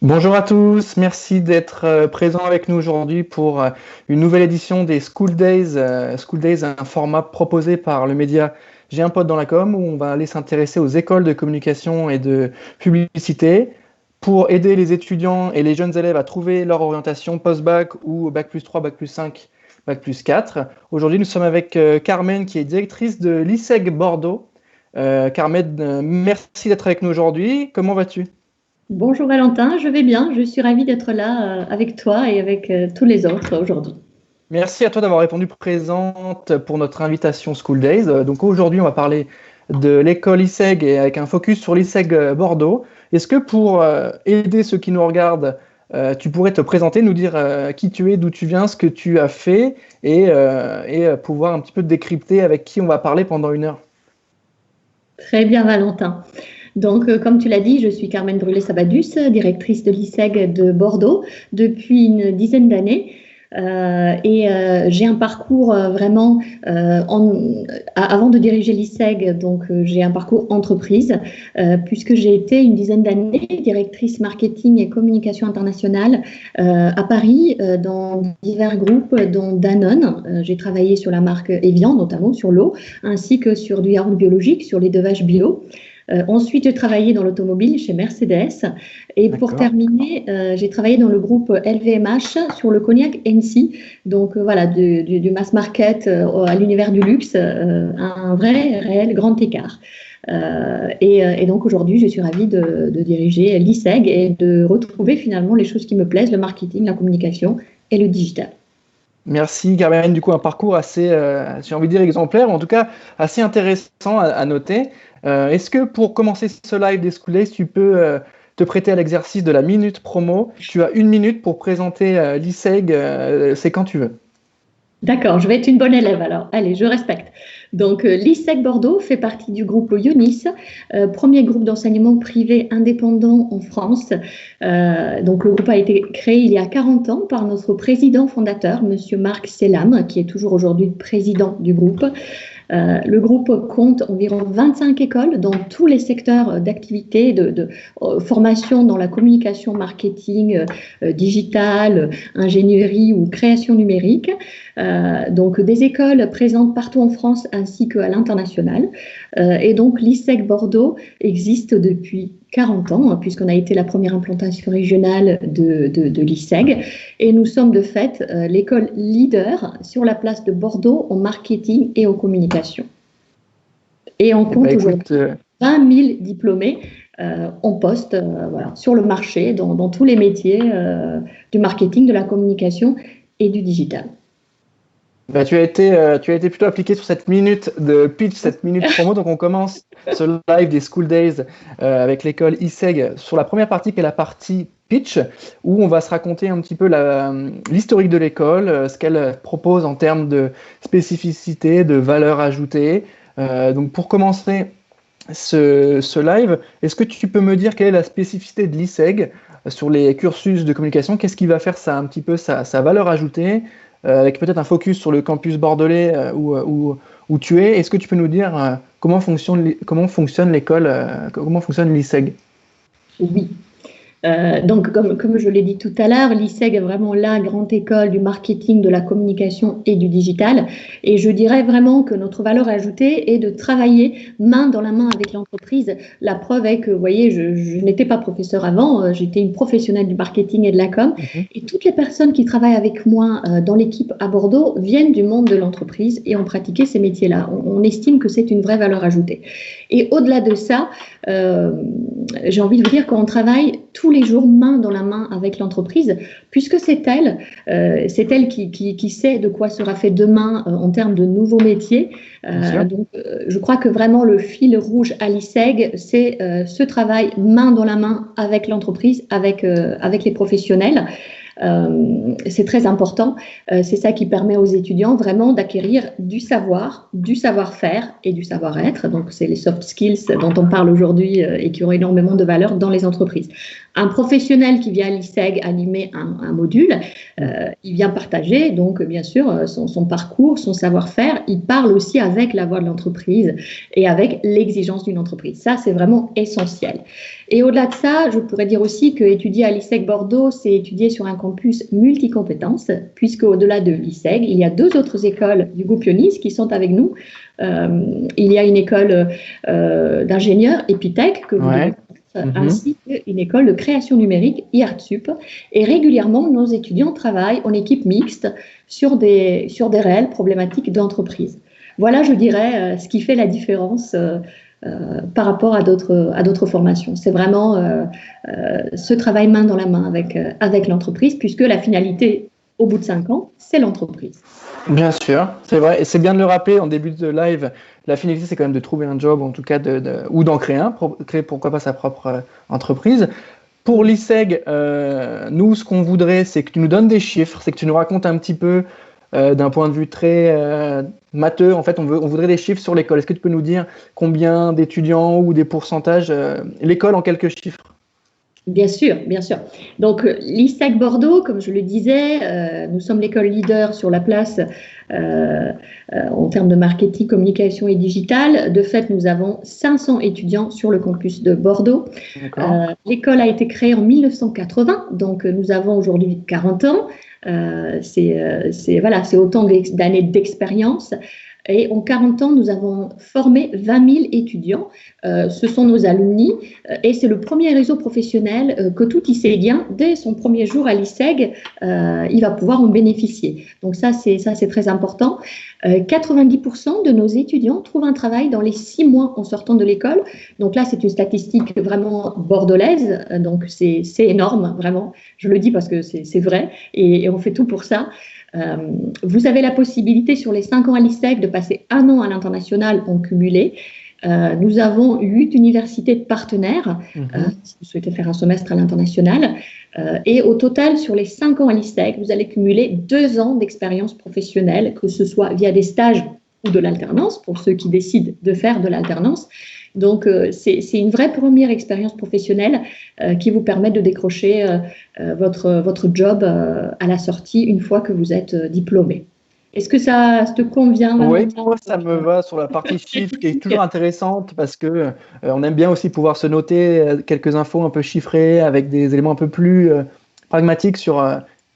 Bonjour à tous, merci d'être présents avec nous aujourd'hui pour une nouvelle édition des School Days. School Days, un format proposé par le média J'ai un pote dans la com, où on va aller s'intéresser aux écoles de communication et de publicité pour aider les étudiants et les jeunes élèves à trouver leur orientation post-bac ou bac+3, bac+5, bac+4. Aujourd'hui, nous sommes avec Carmen, qui est directrice de l'ISEG Bordeaux. Carmen, merci d'être avec nous aujourd'hui. Comment vas-tu? Bonjour Valentin, je vais bien, je suis ravie d'être là avec toi et avec tous les autres aujourd'hui. Merci à toi d'avoir répondu présente pour notre invitation School Days. Donc aujourd'hui, on va parler de l'école ISEG et avec un focus sur l'ISEG Bordeaux. Est-ce que pour aider ceux qui nous regardent, tu pourrais te présenter, nous dire qui tu es, d'où tu viens, ce que tu as fait et pouvoir un petit peu décrypter avec qui on va parler pendant une heure? Très bien Valentin. Donc, comme tu l'as dit, je suis Carmen Brulé-Sabadus, directrice de l'ISEG de Bordeaux depuis une dizaine d'années. J'ai un parcours vraiment, avant de diriger l'ISEG, donc j'ai un parcours entreprise, puisque j'ai été une dizaine d'années directrice marketing et communication internationale à Paris, dans divers groupes, dont Danone. J'ai travaillé sur la marque Evian, notamment sur l'eau, ainsi que sur du yaourt biologique, sur les lait biolo. Ensuite, j'ai travaillé dans l'automobile chez Mercedes. Et pour terminer, j'ai travaillé dans le groupe LVMH sur le cognac Hennessy. Donc voilà, du mass market à l'univers du luxe, un vrai, réel grand écart. Et donc aujourd'hui, je suis ravie de diriger l'ISEG et de retrouver finalement les choses qui me plaisent, le marketing, la communication et le digital. Merci Carmen, du coup un parcours assez, j'ai envie de dire exemplaire, ou en tout cas assez intéressant à noter. Est-ce que pour commencer ce live des School Days, tu peux te prêter à l'exercice de la minute promo? Tu as 1 minute pour présenter l'ISEG, c'est quand tu veux. D'accord, je vais être une bonne élève alors. Allez, je respecte. Donc, l'ISEG Bordeaux fait partie du groupe UNIS, premier groupe d'enseignement privé indépendant en France. Donc, le groupe a été créé il y a 40 ans par notre président fondateur, Monsieur Marc Selam, qui est toujours aujourd'hui président du groupe. Le groupe compte environ 25 écoles dans tous les secteurs d'activité, de formation dans la communication, marketing, digital, ingénierie ou création numérique. Donc des écoles présentes partout en France ainsi qu'à l'international. Et donc l'ISEG Bordeaux existe depuis 40 ans, puisqu'on a été la première implantation régionale de l'ISEG. Et nous sommes de fait l'école leader sur la place de Bordeaux en marketing et en communication. Et on compte aujourd'hui 20 000 diplômés en poste voilà, sur le marché, dans tous les métiers du marketing, de la communication et du digital. Bah, tu as été plutôt appliqué sur cette minute de pitch, cette minute promo. Donc, on commence ce live des School Days avec l'école ISEG sur la première partie qui est la partie pitch, où on va se raconter un petit peu l'historique de l'école, ce qu'elle propose en termes de spécificité, de valeur ajoutée. Donc, pour commencer ce live, est-ce que tu peux me dire quelle est la spécificité de l'ISEG sur les cursus de communication? Qu'est-ce qui va faire ça, un petit peu sa valeur ajoutée? Avec peut-être un focus sur le campus bordelais où tu es. Est-ce que tu peux nous dire comment fonctionne l'école, comment fonctionne l'ISEG? Oui. Donc, comme je l'ai dit tout à l'heure, l'ISEG est vraiment la grande école du marketing, de la communication et du digital. Et je dirais vraiment que notre valeur ajoutée est de travailler main dans la main avec l'entreprise. La preuve est que, vous voyez, je n'étais pas professeur avant, j'étais une professionnelle du marketing et de la com. Et toutes les personnes qui travaillent avec moi dans l'équipe à Bordeaux viennent du monde de l'entreprise et ont pratiqué ces métiers-là. On estime que c'est une vraie valeur ajoutée. Et au-delà de ça, j'ai envie de vous dire qu'on travaille tous les jours main dans la main avec l'entreprise, puisque c'est elle qui sait de quoi sera fait demain en termes de nouveaux métiers. Donc, je crois que vraiment le fil rouge à l'ISEG, c'est ce travail main dans la main avec l'entreprise, avec les professionnels. C'est très important. C'est ça qui permet aux étudiants vraiment d'acquérir du savoir, du savoir-faire et du savoir-être. Donc, c'est les soft skills dont on parle aujourd'hui et qui ont énormément de valeur dans les entreprises. Un professionnel qui vient à l'ISEG animer un module, il vient partager, donc bien sûr, son parcours, son savoir-faire. Il parle aussi avec la voix de l'entreprise et avec l'exigence d'une entreprise. Ça, c'est vraiment essentiel. Et au-delà de ça, je pourrais dire aussi que étudier à l'ISEG Bordeaux, c'est étudier sur un campus multicompétences, puisque au-delà de l'ISEG, il y a 2 autres écoles du groupe Ionis qui sont avec nous. Il y a une école d'ingénieurs, Epitech, que vous devez connaître, ainsi qu'une école de création numérique, IARTSUP. Et régulièrement, nos étudiants travaillent en équipe mixte sur des réelles problématiques d'entreprise. Voilà, je dirais, ce qui fait la différence par rapport à d'autres formations. C'est vraiment ce travail main dans la main avec l'entreprise, puisque la finalité, au bout de 5 ans, c'est l'entreprise. Bien sûr, c'est vrai. Et c'est bien de le rappeler en début de live. La finalité, c'est quand même de trouver un job, en tout cas, ou d'en créer un, créer pourquoi pas sa propre entreprise. Pour l'ISEG, nous, ce qu'on voudrait, c'est que tu nous donnes des chiffres, c'est que tu nous racontes un petit peu d'un point de vue très matheux. En fait, on voudrait des chiffres sur l'école. Est-ce que tu peux nous dire combien d'étudiants ou des pourcentages l'école en quelques chiffres? Bien sûr, bien sûr. Donc, l'ISEG Bordeaux, comme je le disais, nous sommes l'école leader sur la place en termes de marketing, communication et digital. De fait, nous avons 500 étudiants sur le campus de Bordeaux. L'école a été créée en 1980, donc nous avons aujourd'hui 40 ans. C'est autant d'années d'expérience. Et en 40 ans, nous avons formé 20 000 étudiants. Ce sont nos alumni et c'est le premier réseau professionnel que tout ISEGien, dès son premier jour à l'ISEG, il va pouvoir en bénéficier. Donc ça, c'est très important. 90% de nos étudiants trouvent un travail dans les 6 mois en sortant de l'école. Donc là, c'est une statistique vraiment bordelaise. Donc c'est énorme, vraiment. Je le dis parce que c'est vrai et on fait tout pour ça. Vous avez la possibilité sur les 5 ans à l'ISEG de passer 1 an à l'international en cumulé. Nous avons 8 universités de partenaires si vous souhaitez faire un semestre à l'international. Et au total, sur les 5 ans à l'ISEG, vous allez cumuler 2 ans d'expérience professionnelle, que ce soit via des stages ou de l'alternance, pour ceux qui décident de faire de l'alternance. Donc, c'est une vraie première expérience professionnelle qui vous permet de décrocher votre job à la sortie une fois que vous êtes diplômé. Est-ce que ça te convient? Oui, moi, ça me va sur la partie chiffres qui est toujours intéressante parce que on aime bien aussi pouvoir se noter quelques infos un peu chiffrées avec des éléments un peu plus pragmatiques sur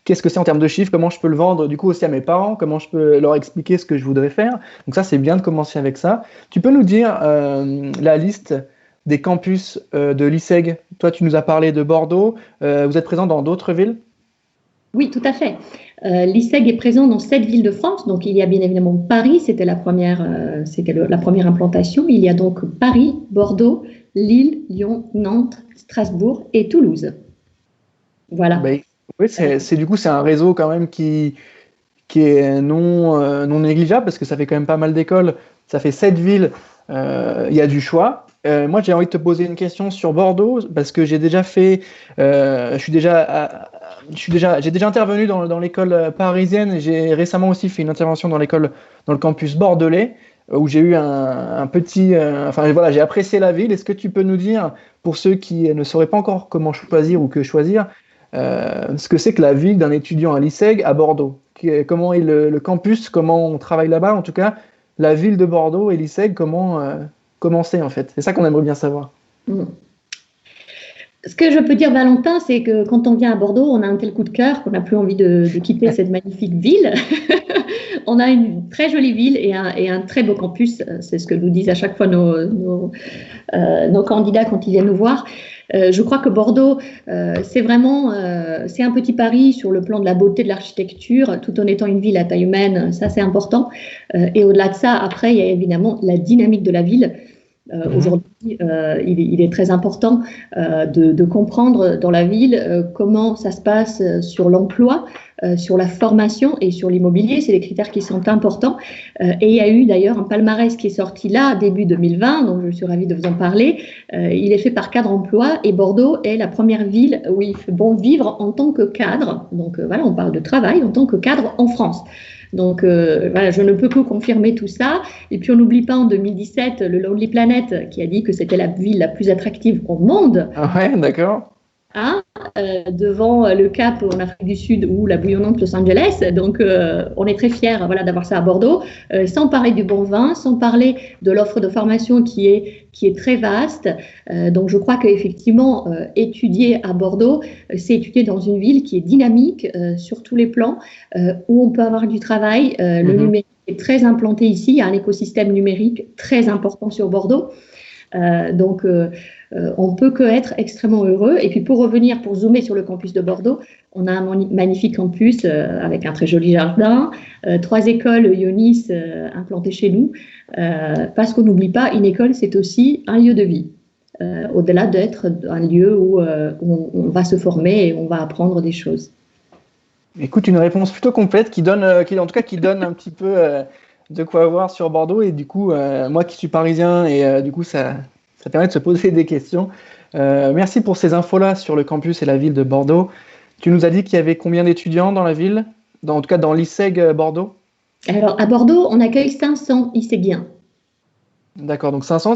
qu'est-ce que c'est en termes de chiffres, comment je peux le vendre du coup aussi à mes parents, comment je peux leur expliquer ce que je voudrais faire. Donc ça, c'est bien de commencer avec ça. Tu peux nous dire la liste des campus de l'ISEG? Toi, tu nous as parlé de Bordeaux. Vous êtes présent dans d'autres villes? Oui, tout à fait. L'ISEG est présent dans 7 villes de France. Donc, il y a bien évidemment Paris, c'était la première implantation. Il y a donc Paris, Bordeaux, Lille, Lyon, Nantes, Strasbourg et Toulouse. Voilà. Oui, du coup, c'est un réseau quand même qui est non négligeable parce que ça fait quand même pas mal d'écoles. Ça fait 7 villes. Il y a du choix. Moi, j'ai envie de te poser une question sur Bordeaux parce que j'ai déjà fait, j'ai déjà intervenu dans l'école parisienne. J'ai récemment aussi fait une intervention dans le campus bordelais où j'ai eu un petit, voilà, j'ai apprécié la ville. Est-ce que tu peux nous dire, pour ceux qui ne sauraient pas encore comment choisir ou que choisir, ce que c'est que la ville d'un étudiant à l'ISEG à Bordeaux? Comment est le campus, comment on travaille là-bas, en tout cas, la ville de Bordeaux et l'ISEG, comment c'est en fait? C'est ça qu'on aimerait bien savoir. Ce que je peux dire, Valentin, c'est que quand on vient à Bordeaux, on a un tel coup de cœur qu'on n'a plus envie de quitter cette magnifique ville. On a une très jolie ville et un très beau campus. C'est ce que nous disent à chaque fois nos candidats quand ils viennent nous voir. Je crois que Bordeaux, c'est un petit Paris sur le plan de la beauté de l'architecture, tout en étant une ville à taille humaine. Ça, c'est important. Et au-delà de ça, après, il y a évidemment la dynamique de la ville. Aujourd'hui, il est très important de comprendre dans la ville comment ça se passe sur l'emploi, sur la formation et sur l'immobilier. C'est des critères qui sont importants. Et il y a eu d'ailleurs un palmarès qui est sorti là, début 2020, donc je suis ravie de vous en parler. Il est fait par Cadre Emploi et Bordeaux est la première ville où il fait bon vivre en tant que cadre. Donc voilà, on parle de travail en tant que cadre en France. Donc voilà, je ne peux que confirmer tout ça. Et puis on n'oublie pas en 2017 le Lonely Planet qui a dit que c'était la ville la plus attractive au monde. Ah ouais, d'accord. devant le Cap en Afrique du Sud ou la bouillonnante Los Angeles. Donc, on est très fiers voilà, d'avoir ça à Bordeaux. Sans parler du bon vin, sans parler de l'offre de formation qui est très vaste. Donc, je crois qu'effectivement, étudier à Bordeaux, c'est étudier dans une ville qui est dynamique sur tous les plans, où on peut avoir du travail. Le numérique est très implanté ici. Il y a un écosystème numérique très important sur Bordeaux. Donc, on peut que être extrêmement heureux. Et puis, pour revenir, pour zoomer sur le campus de Bordeaux, on a un magnifique campus avec un très joli jardin, 3 écoles Ionis implantées chez nous, parce qu'on n'oublie pas, une école, c'est aussi un lieu de vie, au-delà d'être un lieu où on va se former et on va apprendre des choses. Écoute, une réponse plutôt complète qui donne un petit peu de quoi voir sur Bordeaux. Et du coup, moi qui suis parisien, et du coup, ça permet de se poser des questions. Merci pour ces infos-là sur le campus et la ville de Bordeaux. Tu nous as dit qu'il y avait combien d'étudiants dans la ville, en tout cas dans l'ISEG Bordeaux? Alors, à Bordeaux, on accueille 500 ISEGiens. D'accord, donc 500,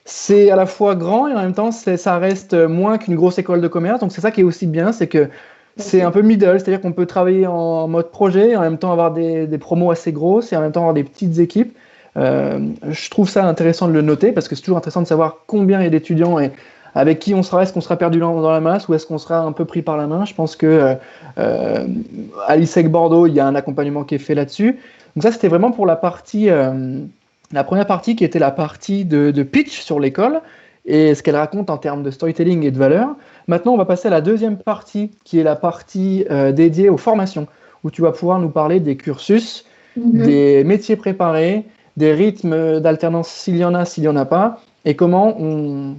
c'est à la fois grand et en même temps, ça reste moins qu'une grosse école de commerce. Donc, c'est ça qui est aussi bien, c'est que c'est un peu middle, c'est-à-dire qu'on peut travailler en mode projet, en même temps avoir des promos assez grosses et en même temps avoir des petites équipes. Je trouve ça intéressant de le noter parce que c'est toujours intéressant de savoir combien il y a d'étudiants et avec qui on sera. Est-ce qu'on sera perdu dans la masse ou est-ce qu'on sera un peu pris par la main? Je pense que à l'ISEG Bordeaux, il y a un accompagnement qui est fait là-dessus. Donc ça, c'était vraiment pour la première partie qui était la partie de pitch sur l'école et ce qu'elle raconte en termes de storytelling et de valeur. Maintenant, on va passer à la deuxième partie qui est la partie dédiée aux formations où tu vas pouvoir nous parler des cursus, des métiers préparés, des rythmes d'alternance s'il y en a pas, et comment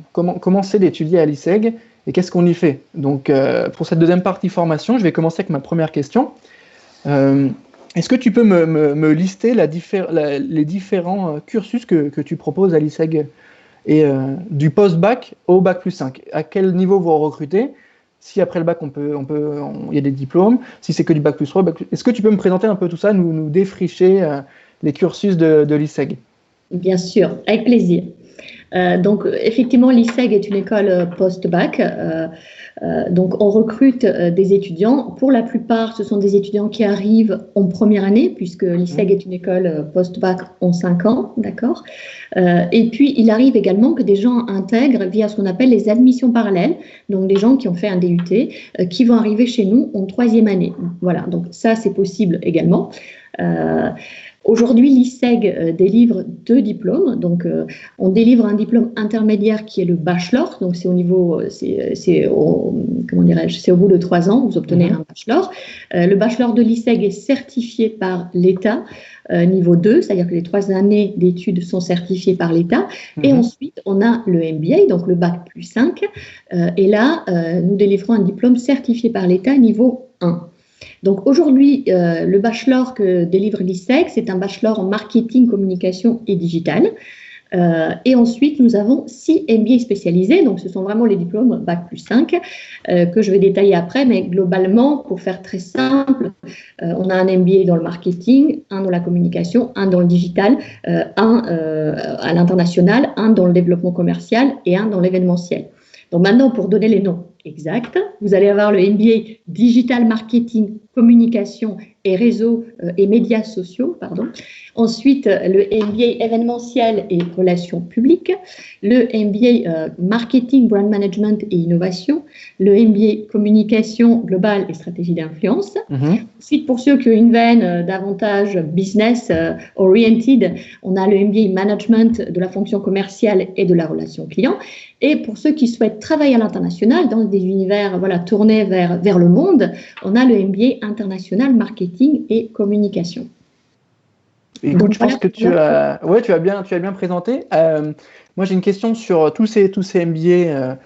c'est d'étudier à l'ISEG et qu'est-ce qu'on y fait. Donc, pour cette deuxième partie formation, je vais commencer avec ma première question. Est-ce que tu peux me lister les différents cursus que tu proposes à l'ISEG et du post-bac au bac plus 5? À quel niveau vous recrutez? Si après le bac, il y a des diplômes, si c'est que du bac plus 3, est-ce que tu peux me présenter un peu tout ça, nous défricher les cursus de l'ISEG? Bien sûr, avec plaisir. Donc, effectivement, l'ISEG est une école post-bac. Donc, on recrute des étudiants. Pour la plupart, ce sont des étudiants qui arrivent en première année, puisque l'ISEG est une école post-bac en 5 ans, d'accord. Et puis, il arrive également que des gens intègrent via ce qu'on appelle les admissions parallèles, donc des gens qui ont fait un DUT, qui vont arriver chez nous en 3e année. Voilà, donc ça, c'est possible également. Aujourd'hui, l'ISEG délivre 2 diplômes. Donc, on délivre un diplôme intermédiaire qui est le bachelor. Donc, c'est au bout de 3 ans, vous obtenez un bachelor. Le bachelor de l'ISEG est certifié par l'État, niveau 2, c'est-à-dire que les 3 années d'études sont certifiées par l'État. Et ensuite, on a le MBA, donc le bac plus 5. Et là, nous délivrons un diplôme certifié par l'État, niveau 1. Donc aujourd'hui, le bachelor que délivre l'ISEG, c'est un bachelor en marketing, communication et digital. Et ensuite, nous avons 6 MBA spécialisés. Donc, ce sont vraiment les diplômes bac plus 5 que je vais détailler après. Mais globalement, pour faire très simple, on a un MBA dans le marketing, un dans la communication, un dans le digital, un à l'international, un dans le développement commercial et un dans l'événementiel. Donc maintenant, pour donner les noms exacts, vous allez avoir le MBA Digital Marketing, Communication et Réseaux et Médias Sociaux. Ensuite, le MBA Événementiel et Relations Publiques, le MBA Marketing, Brand Management et Innovation, le MBA Communication Globale et Stratégie d'influence. Ensuite, pour ceux qui ont une veine davantage business oriented, on a le MBA Management de la fonction commerciale et de la relation client. Et pour ceux qui souhaitent travailler à l'international, dans des univers tournés vers le monde, on a le MBA International Marketing et Communication. Écoute, donc, je pense que tu as bien présenté. Moi, j'ai une question sur tous ces MBA.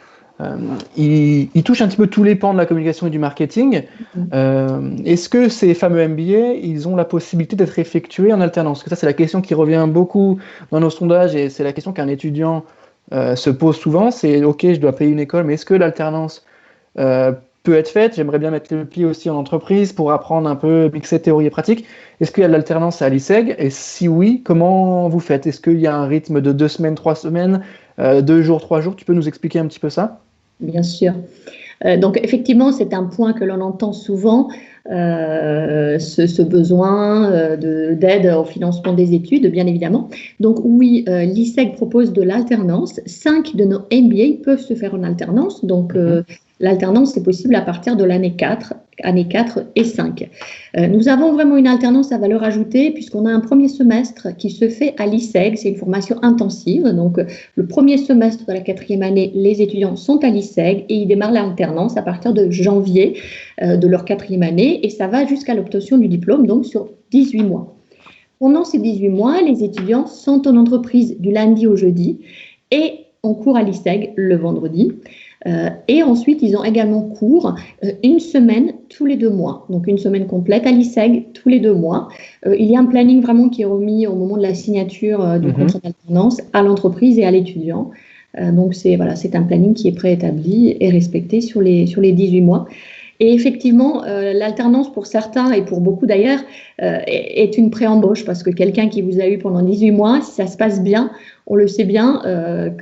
Ils touchent un petit peu tous les pans de la communication et du marketing. Est-ce que ces fameux MBA, ils ont la possibilité d'être effectués en alternance? Parce que ça, c'est la question qui revient beaucoup dans nos sondages et c'est la question qu'un étudiant se pose souvent. C'est OK, je dois payer une école, mais est-ce que l'alternance peut être faite? J'aimerais bien mettre le pied aussi en entreprise pour apprendre un peu, mixer théorie et pratique. Est-ce qu'il y a de l'alternance à l'ISEG? Et si oui, comment vous faites? Est-ce qu'il y a un rythme de 2 semaines, 3 semaines, 2 jours, 3 jours? Tu peux nous expliquer un petit peu ça? Bien sûr. Donc effectivement, c'est un point que l'on entend souvent, ce besoin d'aide au financement des études, bien évidemment. Donc oui, l'ISEG propose de l'alternance. 5 de nos MBA peuvent se faire en alternance. Donc l'alternance est possible à partir de l'année 4 et 5. Nous avons vraiment une alternance à valeur ajoutée puisqu'on a un premier semestre qui se fait à l'ISEG. C'est une formation intensive. Donc le premier semestre de la 4e année, les étudiants sont à l'ISEG et ils démarrent l'alternance à partir de janvier de leur 4e année et ça va jusqu'à l'obtention du diplôme, donc sur 18 mois. Pendant ces 18 mois, les étudiants sont en entreprise du lundi au jeudi et on court à l'ISEG le vendredi. Et ensuite, ils ont également cours une semaine tous les 2 mois. Donc, une semaine complète à l'ISEG tous les 2 mois. Il y a un planning vraiment qui est remis au moment de la signature du contrat d'alternance à l'entreprise et à l'étudiant. Donc, c'est un planning qui est préétabli et respecté sur les 18 mois. Et effectivement, l'alternance pour certains et pour beaucoup d'ailleurs est une pré-embauche parce que quelqu'un qui vous a eu pendant 18 mois, si ça se passe bien, on le sait bien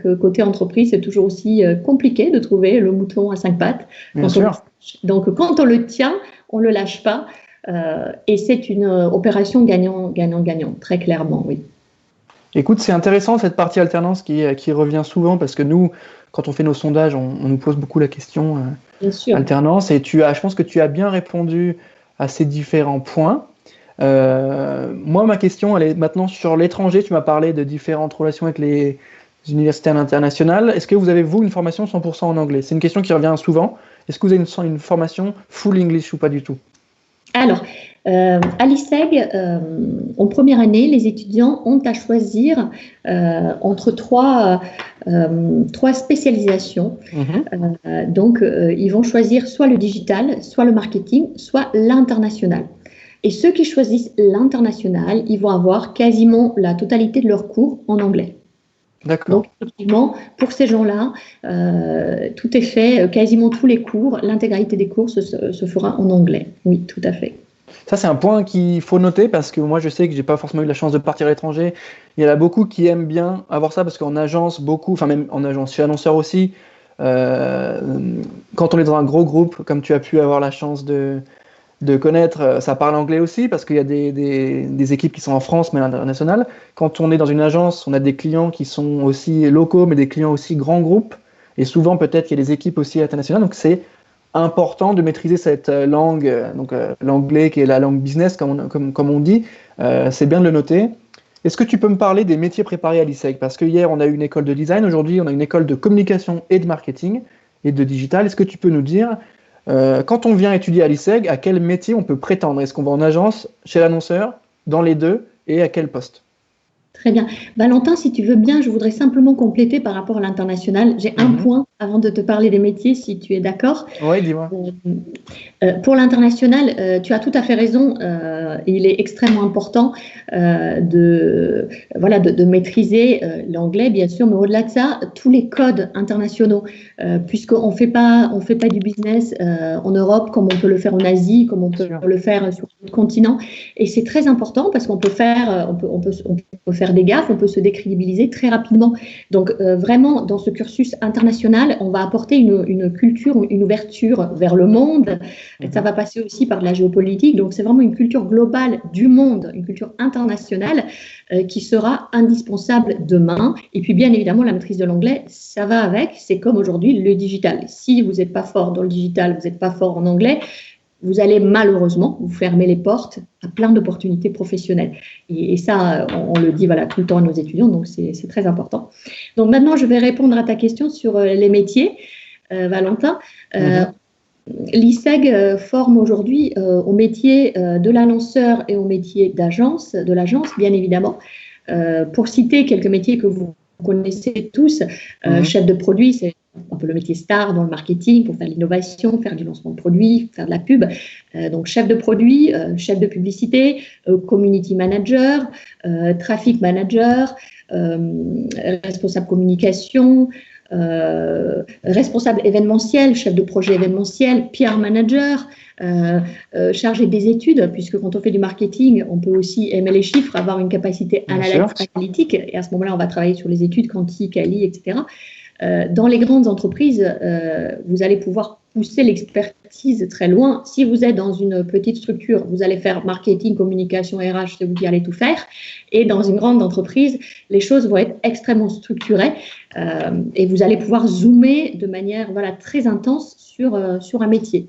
que côté entreprise, c'est toujours aussi compliqué de trouver le mouton à 5 pattes. Bien sûr. Donc, quand on le tient, on ne le lâche pas. Et c'est une opération gagnant-gagnant, très clairement, oui. Écoute, c'est intéressant cette partie alternance qui revient souvent parce que nous, quand on fait nos sondages, on nous pose beaucoup la question alternance et je pense que tu as bien répondu à ces différents points. Moi, ma question, elle est maintenant sur l'étranger. Tu m'as parlé de différentes relations avec les universités internationales. Est-ce que vous avez, vous, une formation 100% en anglais? C'est une question qui revient souvent. Est-ce que vous avez une formation full English ou pas du tout? Alors, à l'ISEG, en première année, les étudiants ont à choisir entre trois spécialisations. Donc, ils vont choisir soit le digital, soit le marketing, soit l'international. Et ceux qui choisissent l'international, ils vont avoir quasiment la totalité de leurs cours en anglais. D'accord. Donc, effectivement, pour ces gens-là, tout est fait, quasiment tous les cours, l'intégralité des cours se fera en anglais. Oui, tout à fait. Ça, c'est un point qu'il faut noter parce que moi, je sais que j'ai pas forcément eu la chance de partir à l'étranger. Il y en a beaucoup qui aiment bien avoir ça parce qu'en agence, enfin même en agence, chez annonceur aussi, quand on est dans un gros groupe, comme tu as pu avoir la chance de connaître, ça parle anglais aussi parce qu'il y a des équipes qui sont en France mais à l'international. Quand on est dans une agence, on a des clients qui sont aussi locaux mais des clients aussi grands groupes et souvent peut-être qu'il y a des équipes aussi internationales. Donc c'est important de maîtriser cette langue, donc l'anglais qui est la langue business comme on dit. C'est bien de le noter. Est-ce que tu peux me parler des métiers préparés à l'ISEG? Parce que hier on a eu une école de design, aujourd'hui on a une école de communication et de marketing et de digital. Est-ce que tu peux nous dire quand on vient étudier à l'ISEG, à quel métier on peut prétendre? Est-ce qu'on va en agence, chez l'annonceur, dans les deux, et à quel poste? Très bien. Valentin, si tu veux bien, je voudrais simplement compléter par rapport à l'international. J'ai un point avant de te parler des métiers, si tu es d'accord. Oui, dis-moi. Pour l'international, tu as tout à fait raison. Il est extrêmement important de maîtriser l'anglais, bien sûr, mais au-delà de ça, tous les codes internationaux, puisqu'on fait pas du business en Europe comme on peut le faire en Asie, comme on peut le faire sur d'autres continents. Et c'est très important parce qu'on peut faire des gaffes, on peut se décrédibiliser très rapidement. Donc vraiment, dans ce cursus international, on va apporter une culture, une ouverture vers le monde. Et ça va passer aussi par de la géopolitique. Donc c'est vraiment une culture globale du monde, une culture internationale qui sera indispensable demain. Et puis bien évidemment, la maîtrise de l'anglais, ça va avec. C'est comme aujourd'hui le digital. Si vous n'êtes pas fort dans le digital, vous n'êtes pas fort en anglais, vous allez malheureusement vous fermer les portes à plein d'opportunités professionnelles. Et ça, on le dit tout le temps à nos étudiants, donc c'est très important. Donc maintenant, je vais répondre à ta question sur les métiers, Valentin. L'ISEG forme aujourd'hui au métier de l'annonceur et au métier de l'agence, bien évidemment. Pour citer quelques métiers que vous connaissez tous, chef de produit, c'est un peu le métier star dans le marketing pour faire l'innovation, faire du lancement de produits, faire de la pub. Donc, chef de produit, chef de publicité, community manager, traffic manager, responsable communication, responsable événementiel, chef de projet événementiel, PR manager, chargé des études, puisque quand on fait du marketing, on peut aussi aimer les chiffres, avoir une capacité analytique, et à ce moment-là, on va travailler sur les études quanti, quali, etc. Dans les grandes entreprises, vous allez pouvoir pousser l'expertise très loin. Si vous êtes dans une petite structure, vous allez faire marketing, communication, RH, c'est vous qui allez tout faire. Et dans une grande entreprise, les choses vont être extrêmement structurées et vous allez pouvoir zoomer de manière très intense sur un métier.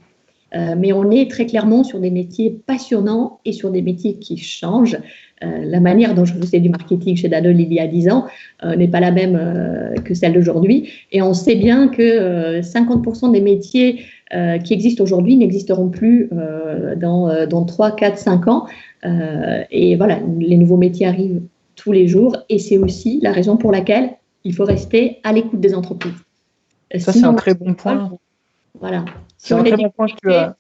Mais on est très clairement sur des métiers passionnants et sur des métiers qui changent. La manière dont je faisais du marketing chez Danone il y a 10 ans n'est pas la même que celle d'aujourd'hui. Et on sait bien que 50% des métiers qui existent aujourd'hui n'existeront plus dans 3, 4, 5 ans. Et voilà, les nouveaux métiers arrivent tous les jours. Et c'est aussi la raison pour laquelle il faut rester à l'écoute des entreprises. Ça, c'est un très bon point. Voilà. Si C'est un très bon point que tu as.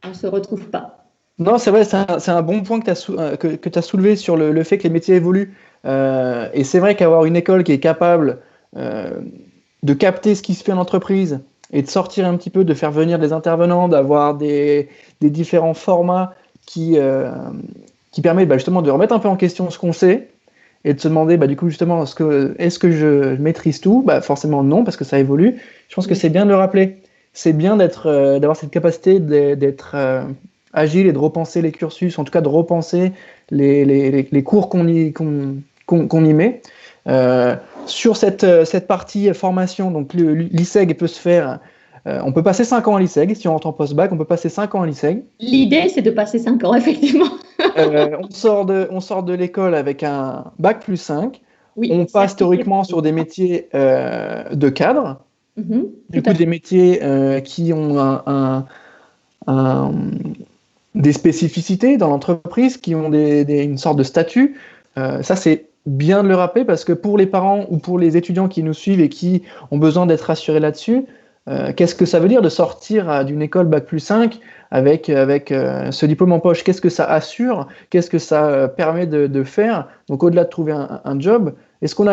On ne se retrouve pas. Non, c'est vrai, c'est un bon point que tu as soulevé sur le fait que les métiers évoluent. Et c'est vrai qu'avoir une école qui est capable de capter ce qui se fait en entreprise et de sortir un petit peu, de faire venir des intervenants, d'avoir des différents formats qui permettent justement de remettre un peu en question ce qu'on sait et de se demander du coup justement est-ce que je maîtrise tout? Forcément non, parce que ça évolue. Je pense que c'est bien de le rappeler. C'est bien d'avoir cette capacité d'être agile et de repenser les cursus, en tout cas de repenser les cours qu'on y met. Sur cette partie formation, donc l'ISEG peut se faire, on peut passer 5 ans à l'ISEG, si on rentre en post-bac, on peut passer 5 ans à l'ISEG. L'idée, c'est de passer 5 ans, effectivement. On sort de l'école avec un bac plus 5, oui, on passe théoriquement sur des métiers de cadre, du coup des métiers qui ont des spécificités dans l'entreprise, qui ont une sorte de statut. Ça, c'est bien de le rappeler parce que pour les parents ou pour les étudiants qui nous suivent et qui ont besoin d'être rassurés là-dessus, qu'est-ce que ça veut dire de sortir d'une école Bac plus 5 avec ce diplôme en poche? Qu'est-ce que ça assure? Qu'est-ce que ça permet de faire? Donc, au-delà de trouver un job, est-ce qu'on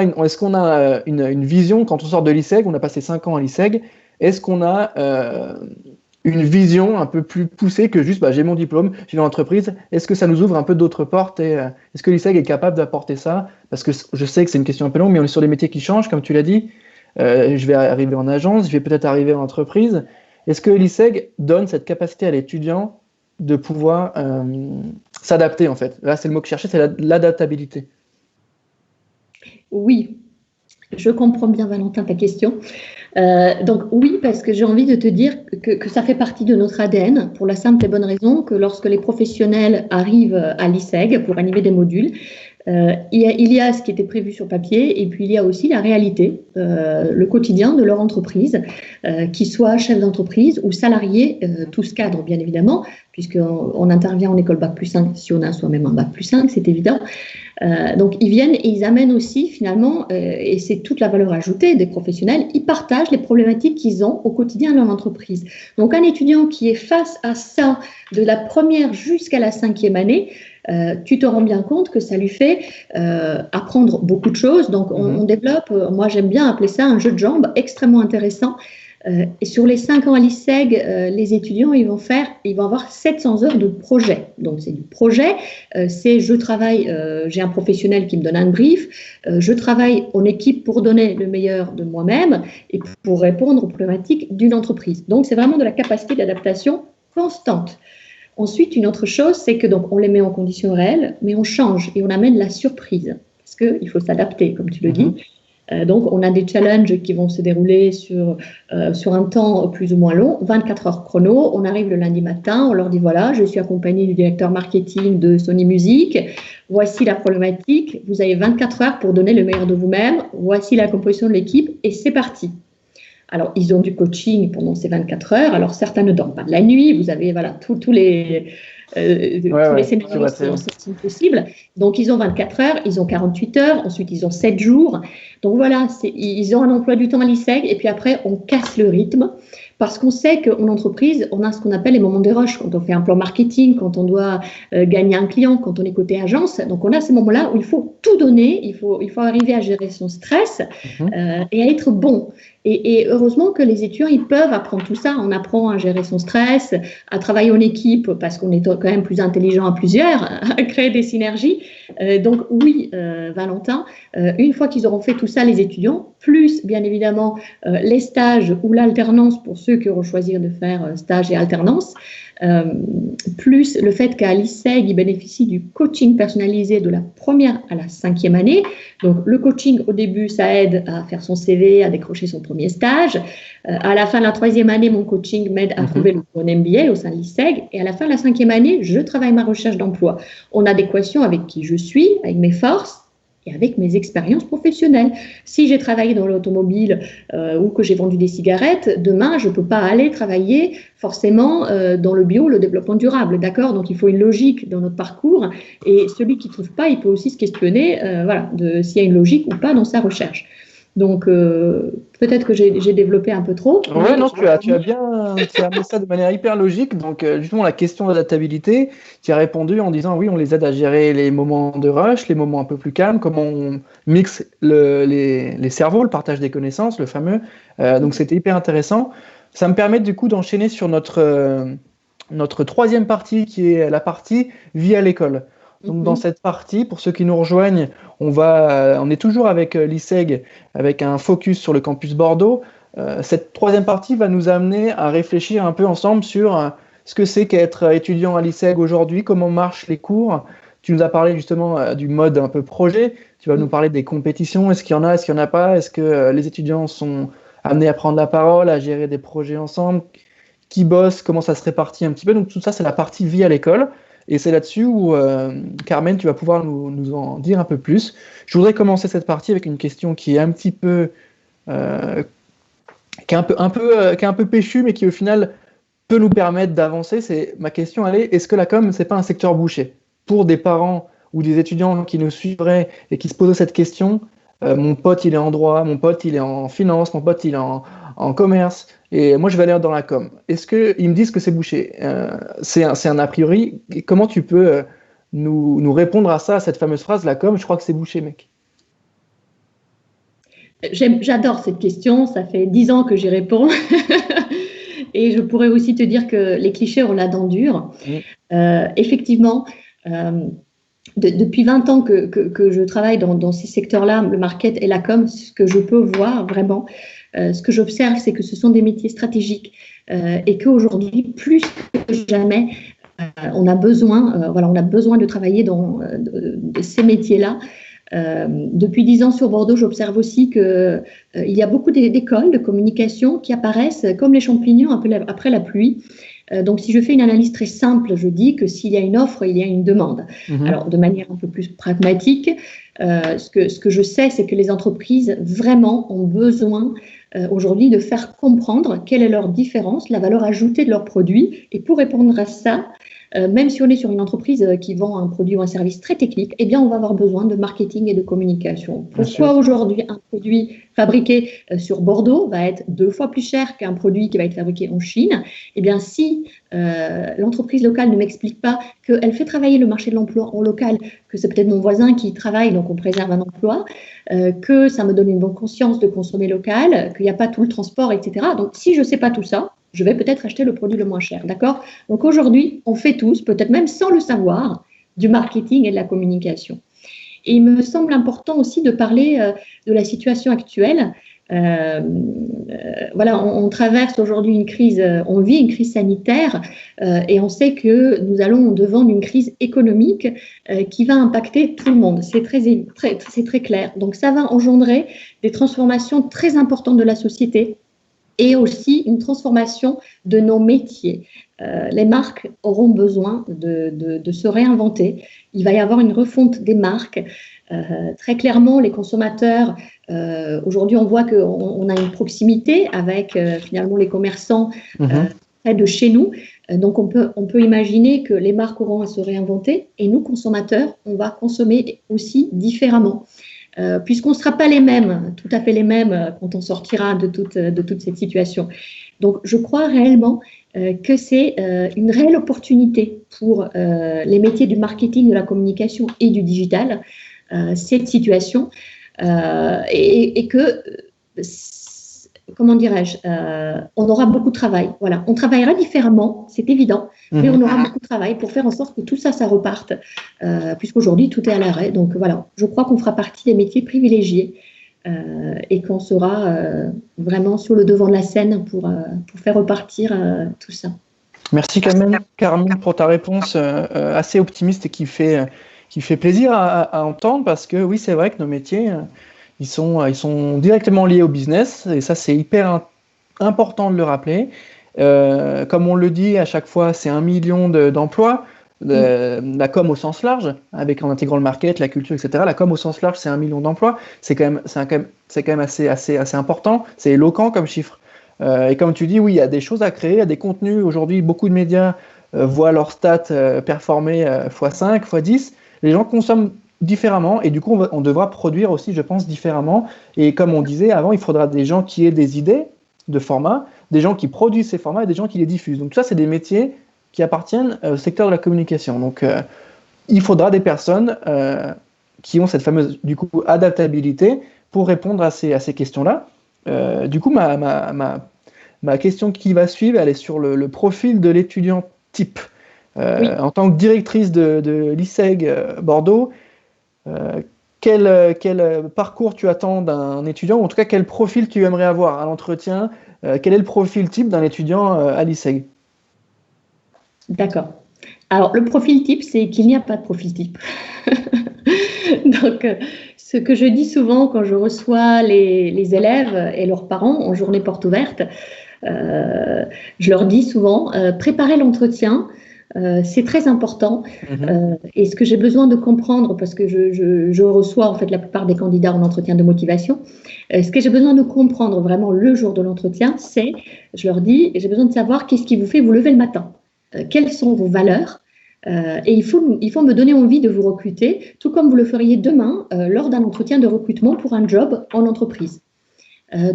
a une vision quand on sort de l'ISEG? On a passé 5 ans à l'ISEG. Est-ce qu'on a une vision un peu plus poussée que juste j'ai mon diplôme, j'ai une entreprise? Est-ce que ça nous ouvre un peu d'autres portes et est-ce que l'ISEG est capable d'apporter ça? Parce que je sais que c'est une question un peu longue, mais on est sur des métiers qui changent, comme tu l'as dit. Je vais arriver en agence, je vais peut-être arriver en entreprise. Est-ce que l'ISEG donne cette capacité à l'étudiant de pouvoir s'adapter en fait? Là, c'est le mot que je cherchais, c'est l'adaptabilité. Oui, je comprends bien, Valentin, ta question. Donc oui, parce que j'ai envie de te dire que ça fait partie de notre ADN pour la simple et bonne raison que lorsque les professionnels arrivent à l'ISEG pour animer des modules, il y a ce qui était prévu sur papier et puis il y a aussi la réalité, le quotidien de leur entreprise, qu'ils soient chefs d'entreprise ou salariés, tous cadres bien évidemment, puisqu'on intervient en école Bac plus 5 si on a soi-même un Bac plus 5, c'est évident. Donc ils viennent et ils amènent aussi finalement, et c'est toute la valeur ajoutée des professionnels, ils partagent les problématiques qu'ils ont au quotidien de leur entreprise. Donc un étudiant qui est face à ça de la première jusqu'à la 5e année, tu te rends bien compte que ça lui fait apprendre beaucoup de choses. Donc on développe, moi j'aime bien appeler ça un jeu de jambes extrêmement intéressant. Et sur les 5 ans à l'ISEG, les étudiants ils vont avoir 700 heures de projet. Donc c'est du projet, c'est je travaille, j'ai un professionnel qui me donne un brief, je travaille en équipe pour donner le meilleur de moi-même et pour répondre aux problématiques d'une entreprise. Donc c'est vraiment de la capacité d'adaptation constante. Ensuite, une autre chose, c'est que donc on les met en conditions réelles, mais on change et on amène la surprise parce qu'il faut s'adapter, comme tu le dis. Donc, on a des challenges qui vont se dérouler sur un temps plus ou moins long, 24 heures chrono. On arrive le lundi matin, on leur dit voilà, je suis accompagnée du directeur marketing de Sony Music. Voici la problématique. Vous avez 24 heures pour donner le meilleur de vous-même. Voici la composition de l'équipe et c'est parti. Alors, ils ont du coaching pendant ces 24 heures. Alors, certains ne dorment pas de la nuit. Vous avez tous les scénarios sont possibles. Donc, ils ont 24 heures, ils ont 48 heures, ensuite, ils ont 7 jours. Donc, voilà, ils ont un emploi du temps à l'ISEG. Et puis après, on casse le rythme parce qu'on sait qu'en entreprise, on a ce qu'on appelle les moments de rush. Quand on fait un plan marketing, quand on doit gagner un client, quand on est côté agence. Donc, on a ces moments-là où il faut tout donner. Il faut arriver à gérer son stress et à être bon. Et heureusement que les étudiants, ils peuvent apprendre tout ça. On apprend à gérer son stress, à travailler en équipe parce qu'on est quand même plus intelligent à plusieurs, à créer des synergies. Donc oui, Valentin, une fois qu'ils auront fait tout ça, les étudiants, plus bien évidemment les stages ou l'alternance pour ceux qui auront choisi de faire stage et alternance, plus le fait qu'à l'ISEG, ils bénéficient du coaching personnalisé de la première à la 5e année. Donc, le coaching, au début, ça aide à faire son CV, à décrocher son premier stage. À la fin de la 3e année, mon coaching m'aide à trouver le bon MBA au sein de l'ISEG. Et à la fin de la 5e année, je travaille ma recherche d'emploi en adéquation avec qui je suis, avec mes forces et avec mes expériences professionnelles. Si j'ai travaillé dans l'automobile ou que j'ai vendu des cigarettes, demain, je ne peux pas aller travailler forcément dans le bio, le développement durable, d'accord? Donc, il faut une logique dans notre parcours et celui qui ne trouve pas, il peut aussi se questionner s'il y a une logique ou pas dans sa recherche. Donc, peut-être que j'ai développé un peu trop. Oui, non, tu as amené ça de manière hyper logique. Donc, justement, la question d'adaptabilité, tu as répondu en disant oui, on les aide à gérer les moments de rush, les moments un peu plus calmes, comment on mixe les cerveaux, le partage des connaissances, le fameux. Donc, c'était hyper intéressant. Ça me permet du coup d'enchaîner sur notre 3e partie qui est la partie vie à l'école. Donc, dans cette partie, pour ceux qui nous rejoignent, on est toujours avec l'ISEG, avec un focus sur le campus Bordeaux. Cette 3e partie va nous amener à réfléchir un peu ensemble sur ce que c'est qu'être étudiant à l'ISEG aujourd'hui, comment marchent les cours. Tu nous as parlé justement du mode un peu projet. Tu vas nous parler des compétitions. Est-ce qu'il y en a, est-ce qu'il n'y en a pas? Est-ce que les étudiants sont amenés à prendre la parole, à gérer des projets ensemble? Qui bosse? Comment ça se répartit un petit peu? Donc tout ça, c'est la partie vie à l'école. Et c'est là-dessus où, Carmen, tu vas pouvoir nous en dire un peu plus. Je voudrais commencer cette partie avec une question qui est un petit peu, qui est un peu péchue, mais qui au final peut nous permettre d'avancer. Ma question, elle est, est-ce que la com, c'est pas un secteur bouché? Pour des parents ou des étudiants qui nous suivraient et qui se posaient cette question, mon pote, il est en droit, mon pote, il est en finance, mon pote, il est en commerce, et moi, je vais aller dans la com. Est-ce qu'ils me disent que c'est bouché? C'est un a priori. Et comment tu peux nous répondre à ça, à cette fameuse phrase, la com, je crois que c'est bouché, mec? J'adore cette question, ça fait 10 ans que j'y réponds. Et je pourrais aussi te dire que les clichés ont la dent dure. Effectivement, depuis 20 ans que je travaille dans ces secteurs-là, le market et la com, ce que je peux voir vraiment, ce que j'observe, c'est que ce sont des métiers stratégiques et qu'aujourd'hui, plus que jamais, on a besoin de travailler dans ces métiers-là. Depuis 10 ans sur Bordeaux, j'observe aussi qu'il y a beaucoup d'écoles de communication qui apparaissent comme les champignons après la pluie. Donc, si je fais une analyse très simple, je dis que s'il y a une offre, il y a une demande. Alors, de manière un peu plus pragmatique, ce que je sais, c'est que les entreprises vraiment ont besoin aujourd'hui de faire comprendre quelle est leur différence, la valeur ajoutée de leurs produits. Et pour répondre à ça, même si on est sur une entreprise qui vend un produit ou un service très technique, eh bien, on va avoir besoin de marketing et de communication. Pourquoi aujourd'hui un produit fabriqué sur Bordeaux va être 2 fois plus cher qu'un produit qui va être fabriqué en Chine? Eh bien, si l'entreprise locale ne m'explique pas qu'elle fait travailler le marché de l'emploi en local, que c'est peut-être mon voisin qui travaille, donc on préserve un emploi, que ça me donne une bonne conscience de consommer local, qu'il n'y a pas tout le transport, etc. Donc, si je ne sais pas tout ça, je vais peut-être acheter le produit le moins cher, d'accord? Donc aujourd'hui, on fait tous, peut-être même sans le savoir, du marketing et de la communication. Et il me semble important aussi de parler de la situation actuelle. On traverse aujourd'hui une crise, on vit une crise sanitaire et on sait que nous allons devant une crise économique qui va impacter tout le monde. C'est très clair. Donc ça va engendrer des transformations très importantes de la société et aussi une transformation de nos métiers. Les marques auront besoin de se réinventer. Il va y avoir une refonte des marques. Très clairement, les consommateurs, aujourd'hui, on voit qu'on a une proximité avec finalement les commerçants près de chez nous. Donc, on peut imaginer que les marques auront à se réinventer et nous, consommateurs, on va consommer aussi différemment. Puisqu'on ne sera pas tout à fait les mêmes quand on sortira de toute cette situation. Donc, je crois réellement que c'est une réelle opportunité pour les métiers du marketing, de la communication et du digital, cette situation, et que comment dirais-je, on aura beaucoup de travail. Voilà, on travaillera différemment, c'est évident, mais on aura beaucoup de travail pour faire en sorte que tout ça, ça reparte, puisqu'aujourd'hui, tout est à l'arrêt. Donc voilà, je crois qu'on fera partie des métiers privilégiés et qu'on sera vraiment sur le devant de la scène pour faire repartir tout ça. Merci Carmine, pour ta réponse assez optimiste et qui fait plaisir à entendre parce que oui, c'est vrai que nos métiers, ils sont directement liés au business et ça, c'est hyper important de le rappeler. Comme on le dit à chaque fois, c'est 1 million d'emplois. La com au sens large, avec en intégrant le market, la culture, etc. La com au sens large, c'est 1 million d'emplois. C'est quand même assez important. C'est éloquent comme chiffre. Et comme tu dis, oui, il y a des choses à créer, il y a des contenus. Aujourd'hui, beaucoup de médias voient leurs stats performer x5, x10. Les gens consomment différemment et du coup, on devra produire aussi, je pense, différemment. Et comme on disait avant, il faudra des gens qui aient des idées de formats, des gens qui produisent ces formats et des gens qui les diffusent. Donc ça, c'est des métiers qui appartiennent au secteur de la communication. Donc il faudra des personnes qui ont cette fameuse, du coup, adaptabilité pour répondre à ces questions-là. Du coup, ma question qui va suivre, elle est sur le profil de l'étudiant type. En tant que directrice de l'ISEG Bordeaux, quel parcours tu attends d'un étudiant, ou en tout cas quel profil tu aimerais avoir à l'entretien, quel est le profil type d'un étudiant à l'ISEG? D'accord. Alors, le profil type, c'est qu'il n'y a pas de profil type. Donc, ce que je dis souvent quand je reçois les élèves et leurs parents en journée porte ouverte, je leur dis souvent, préparez l'entretien, c'est très important. Et ce que j'ai besoin de comprendre, parce que je reçois en fait la plupart des candidats en entretien de motivation, ce que j'ai besoin de comprendre vraiment le jour de l'entretien, c'est, je leur dis, j'ai besoin de savoir qu'est-ce qui vous fait vous lever le matin. Quelles sont vos valeurs et il faut me donner envie de vous recruter, tout comme vous le feriez demain lors d'un entretien de recrutement pour un job en entreprise.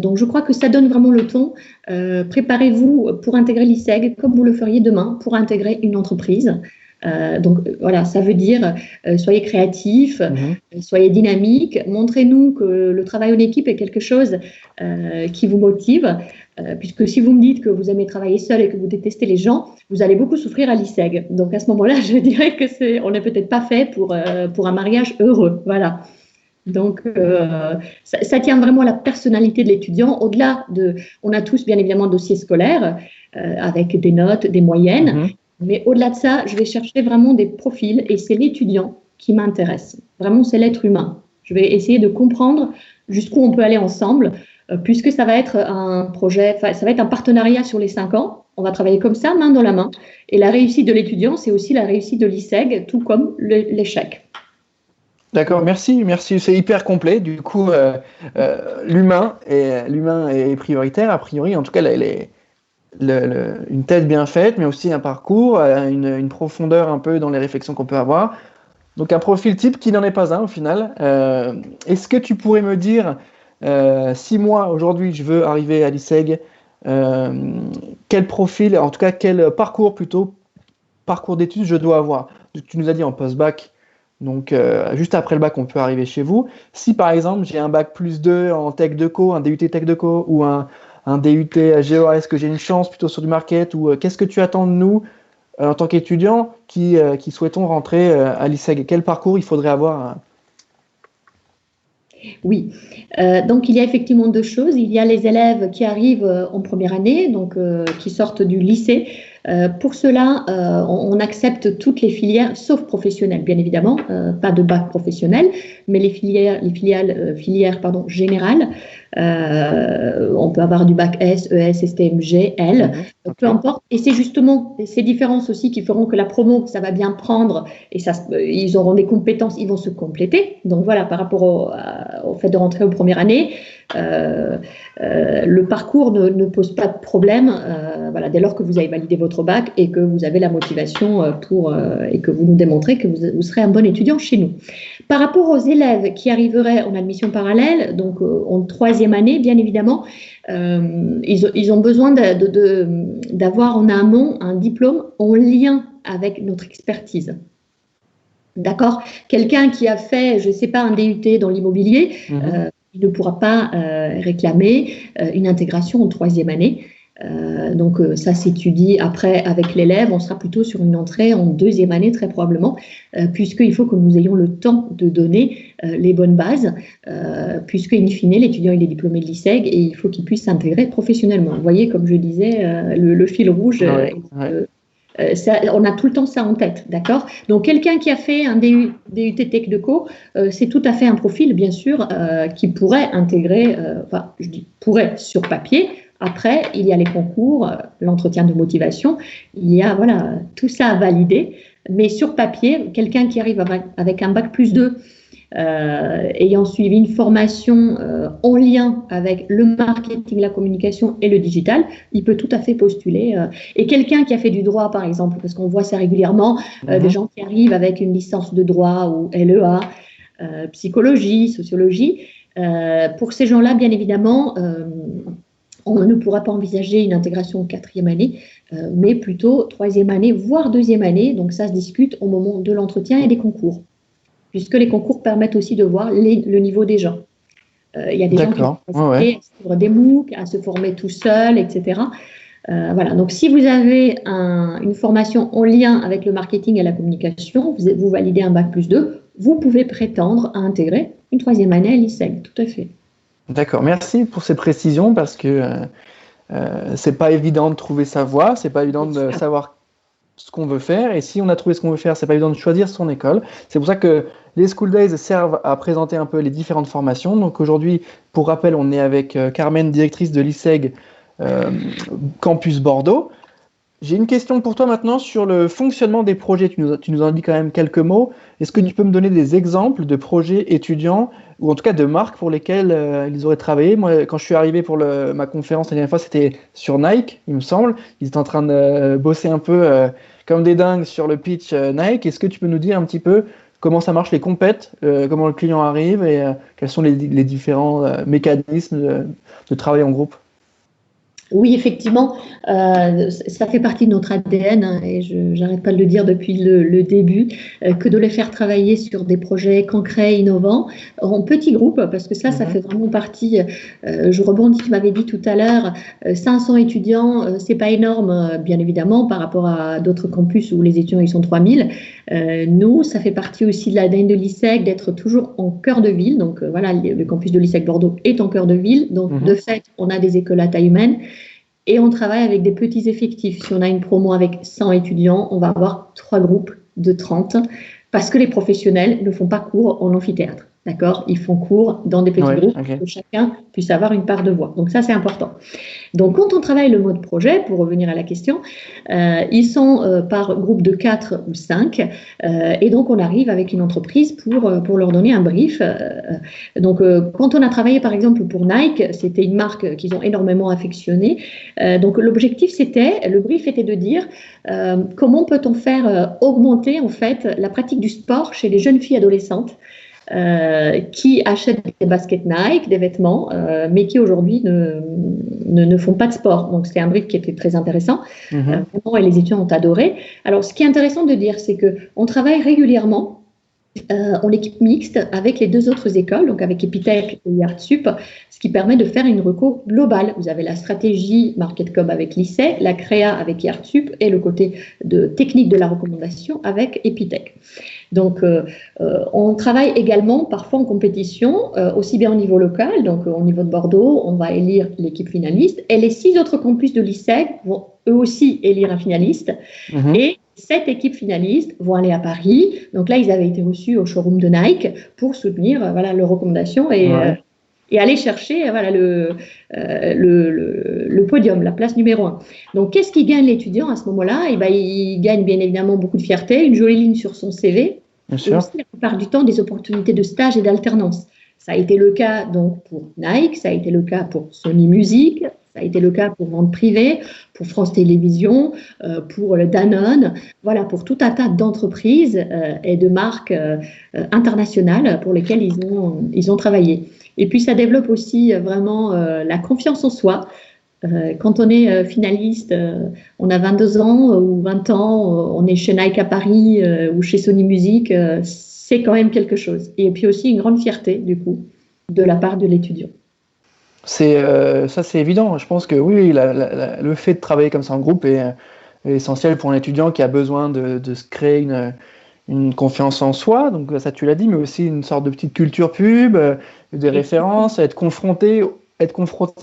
Donc, je crois que ça donne vraiment le ton. Préparez-vous pour intégrer l'ISEG comme vous le feriez demain pour intégrer une entreprise. Donc, voilà, ça veut dire soyez créatifs, soyez dynamiques, montrez-nous que le travail en équipe est quelque chose qui vous motive. Puisque si vous me dites que vous aimez travailler seul et que vous détestez les gens, vous allez beaucoup souffrir à l'ISEG. Donc à ce moment-là, je dirais que on n'est peut-être pas fait pour un mariage heureux. Voilà. Donc ça tient vraiment à la personnalité de l'étudiant. Au-delà on a tous bien évidemment un dossier scolaire avec des notes, des moyennes. Mais au-delà de ça, je vais chercher vraiment des profils et c'est l'étudiant qui m'intéresse. Vraiment, c'est l'être humain. Je vais essayer de comprendre jusqu'où on peut aller ensemble. Puisque ça va être un projet, ça va être un partenariat sur les 5 ans. On va travailler comme ça, main dans la main. Et la réussite de l'étudiant, c'est aussi la réussite de l'ISEG, tout comme l'échec. D'accord, merci. C'est hyper complet. Du coup, l'humain est prioritaire, a priori. En tout cas, une tête bien faite, mais aussi un parcours, une profondeur un peu dans les réflexions qu'on peut avoir. Donc, un profil type qui n'en est pas un au final. Est-ce que tu pourrais me dire, si moi, aujourd'hui, je veux arriver à l'ISEG, quel profil, en tout cas, quel parcours d'études je dois avoir? Tu nous as dit en post-bac, donc juste après le bac, on peut arriver chez vous. Si, par exemple, j'ai un bac +2 en Tech Deco, un DUT Tech Deco, ou un DUT Géo, est-ce que j'ai une chance plutôt sur du market, ou qu'est-ce que tu attends de nous en tant qu'étudiants qui souhaitons rentrer à l'ISEG? Quel parcours il faudrait avoir? Oui, donc il y a effectivement 2 choses. Il y a les élèves qui arrivent en première année, donc qui sortent du lycée. Pour cela, on accepte toutes les filières, sauf professionnelles, bien évidemment, pas de bac professionnel, mais les filières générales. On peut avoir du bac S, ES, STM, G, L, peu importe. Et c'est justement ces différences aussi qui feront que la promo, ça va bien prendre et ils auront des compétences, ils vont se compléter. Donc voilà, par rapport au fait de rentrer aux premières années, le parcours ne pose pas de problème. Voilà, dès lors que vous avez validé votre bac et que vous avez la motivation et que vous nous démontrez que vous serez un bon étudiant chez nous. Par rapport aux élèves qui arriveraient en admission parallèle, donc en 3e année, bien évidemment, ils ont besoin d'avoir en amont un diplôme en lien avec notre expertise. D'accord? Quelqu'un qui a fait, je ne sais pas, un DUT dans l'immobilier, il ne pourra pas réclamer une intégration en troisième année. Donc ça s'étudie après avec l'élève, on sera plutôt sur une entrée en deuxième année très probablement, puisqu'il faut que nous ayons le temps de donner les bonnes bases, puisque in fine l'étudiant il est diplômé de l'ISEG et il faut qu'il puisse s'intégrer professionnellement. Vous voyez, comme je disais, le fil rouge, on a tout le temps ça en tête, d'accord? Donc quelqu'un qui a fait un DUT Tech de Co, c'est tout à fait un profil bien sûr qui pourrait intégrer, enfin je dis pourrait sur papier. Après, il y a les concours, l'entretien de motivation, il y a voilà, tout ça à valider. Mais sur papier, quelqu'un qui arrive avec un bac plus 2, ayant suivi une formation en lien avec le marketing, la communication et le digital, il peut tout à fait postuler. Et quelqu'un qui a fait du droit, par exemple, parce qu'on voit ça régulièrement, des gens qui arrivent avec une licence de droit ou LEA, psychologie, sociologie, pour ces gens-là, bien évidemment, on ne pourra pas envisager une intégration en quatrième année, mais plutôt troisième année, voire deuxième année. Donc ça se discute au moment de l'entretien et des concours, puisque les concours permettent aussi de voir le niveau des gens. Il y a des gens qui vont à suivre des MOOC, à se former tout seul, etc. Voilà. Donc si vous avez une formation en lien avec le marketing et la communication, vous validez un bac plus 2, vous pouvez prétendre à intégrer une troisième année à l'ISEG, tout à fait. D'accord, merci pour ces précisions parce que c'est pas évident de trouver sa voie, c'est pas évident de savoir ce qu'on veut faire et si on a trouvé ce qu'on veut faire, c'est pas évident de choisir son école. C'est pour ça que les School Days servent à présenter un peu les différentes formations. Donc aujourd'hui, pour rappel, on est avec Carmen, directrice de l'ISEG Campus Bordeaux. J'ai une question pour toi maintenant sur le fonctionnement des projets. Tu nous en dis quand même quelques mots. Est-ce que tu peux me donner des exemples de projets étudiants ou en tout cas de marques pour lesquelles ils auraient travaillé? Moi, quand je suis arrivé pour ma conférence la dernière fois, c'était sur Nike, il me semble. Ils étaient en train de bosser un peu comme des dingues sur le pitch Nike. Est-ce que tu peux nous dire un petit peu comment ça marche les compètes, comment le client arrive et quels sont les différents mécanismes de travail en groupe? Oui, effectivement, ça fait partie de notre ADN hein, et je n'arrête pas de le dire depuis le début, que de les faire travailler sur des projets concrets, innovants, en petits groupes, parce que ça fait vraiment partie, je rebondis, tu m'avais dit tout à l'heure, 500 étudiants, c'est pas énorme, bien évidemment, par rapport à d'autres campus où les étudiants, ils sont 3000. Nous, ça fait partie aussi de l'ADN de l'ISEG d'être toujours en cœur de ville, donc voilà, le campus de l'ISEG Bordeaux est en cœur de ville, donc de fait, on a des écoles à taille humaine. Et on travaille avec des petits effectifs. Si on a une promo avec 100 étudiants, on va avoir 3 groupes de 30 parce que les professionnels ne font pas cours en amphithéâtre. D'accord? Ils font cours dans des petits groupes pour que chacun puisse avoir une part de voix. Donc ça, c'est important. Donc quand on travaille le mode projet, pour revenir à la question, ils sont par groupe de 4 ou 5 et donc on arrive avec une entreprise pour leur donner un brief. Donc quand on a travaillé par exemple pour Nike, c'était une marque qu'ils ont énormément affectionnée. Donc l'objectif le brief était de dire comment peut-on faire augmenter en fait la pratique du sport chez les jeunes filles adolescentes qui achètent des baskets Nike, des vêtements, mais qui aujourd'hui ne font pas de sport. Donc, c'était un brief qui était très intéressant. Vraiment, et les étudiants ont adoré. Alors, ce qui est intéressant de dire, c'est qu'on travaille régulièrement en équipe mixte avec les 2 autres écoles, donc avec Epitech et IARTSUP, ce qui permet de faire une reco globale. Vous avez la stratégie MarketCom avec l'ISEG, la créa avec IARTSUP et le côté de technique de la recommandation avec Epitech. Donc, on travaille également parfois en compétition, aussi bien au niveau local, donc au niveau de Bordeaux, on va élire l'équipe finaliste, et les 6 autres campus de l'ISEG vont eux aussi élire un finaliste, et 7 équipes finalistes vont aller à Paris. Donc là, ils avaient été reçus au showroom de Nike pour soutenir leurs recommandations et aller chercher le podium, la place numéro 1. Donc, qu'est-ce qui gagne l'étudiant à ce moment-là? Il gagne bien évidemment beaucoup de fierté, une jolie ligne sur son CV, et aussi la plupart du temps des opportunités de stage et d'alternance. Ça a été le cas donc pour Nike, ça a été le cas pour Sony Music, ça a été le cas pour Vente Privée, pour France Télévisions, pour le Danone, voilà, pour tout un tas d'entreprises et de marques internationales pour lesquelles ils ont travaillé. Et puis, ça développe aussi vraiment la confiance en soi. Quand on est finaliste, on a 22 ans ou 20 ans, on est chez Nike à Paris ou chez Sony Music, c'est quand même quelque chose. Et puis aussi une grande fierté, du coup. de la part de l'étudiant. Ça, c'est évident. Je pense que oui, le fait de travailler comme ça en groupe est essentiel pour un étudiant qui a besoin de se créer une confiance en soi. Donc ça, tu l'as dit, mais aussi une sorte de petite culture pub, des références, être confronté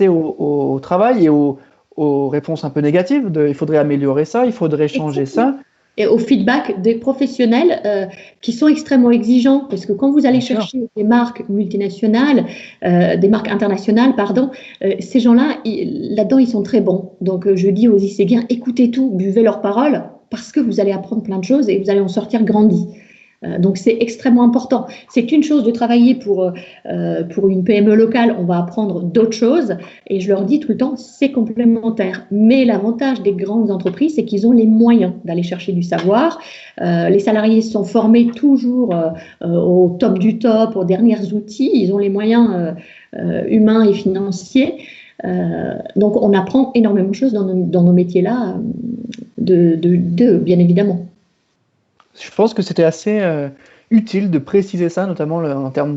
au travail et aux réponses un peu négatives. Il faudrait améliorer ça, il faudrait changer ça. Et au feedback des professionnels qui sont extrêmement exigeants, parce que quand vous allez chercher des marques multinationales, des marques internationales, pardon, ces gens-là, là-dedans, ils sont très bons. Donc, je dis aux ICGiens, écoutez tout, buvez leurs paroles, parce que vous allez apprendre plein de choses et vous allez en sortir grandi. Donc, c'est extrêmement important. C'est une chose de travailler pour une PME locale, on va apprendre d'autres choses. Et je leur dis tout le temps, c'est complémentaire. Mais l'avantage des grandes entreprises, c'est qu'ils ont les moyens d'aller chercher du savoir. Les salariés sont formés toujours au top du top, aux derniers outils. Ils ont les moyens humains et financiers. Donc, on apprend énormément de choses dans nos métiers-là, bien évidemment. Je pense que c'était assez utile de préciser ça, notamment en termes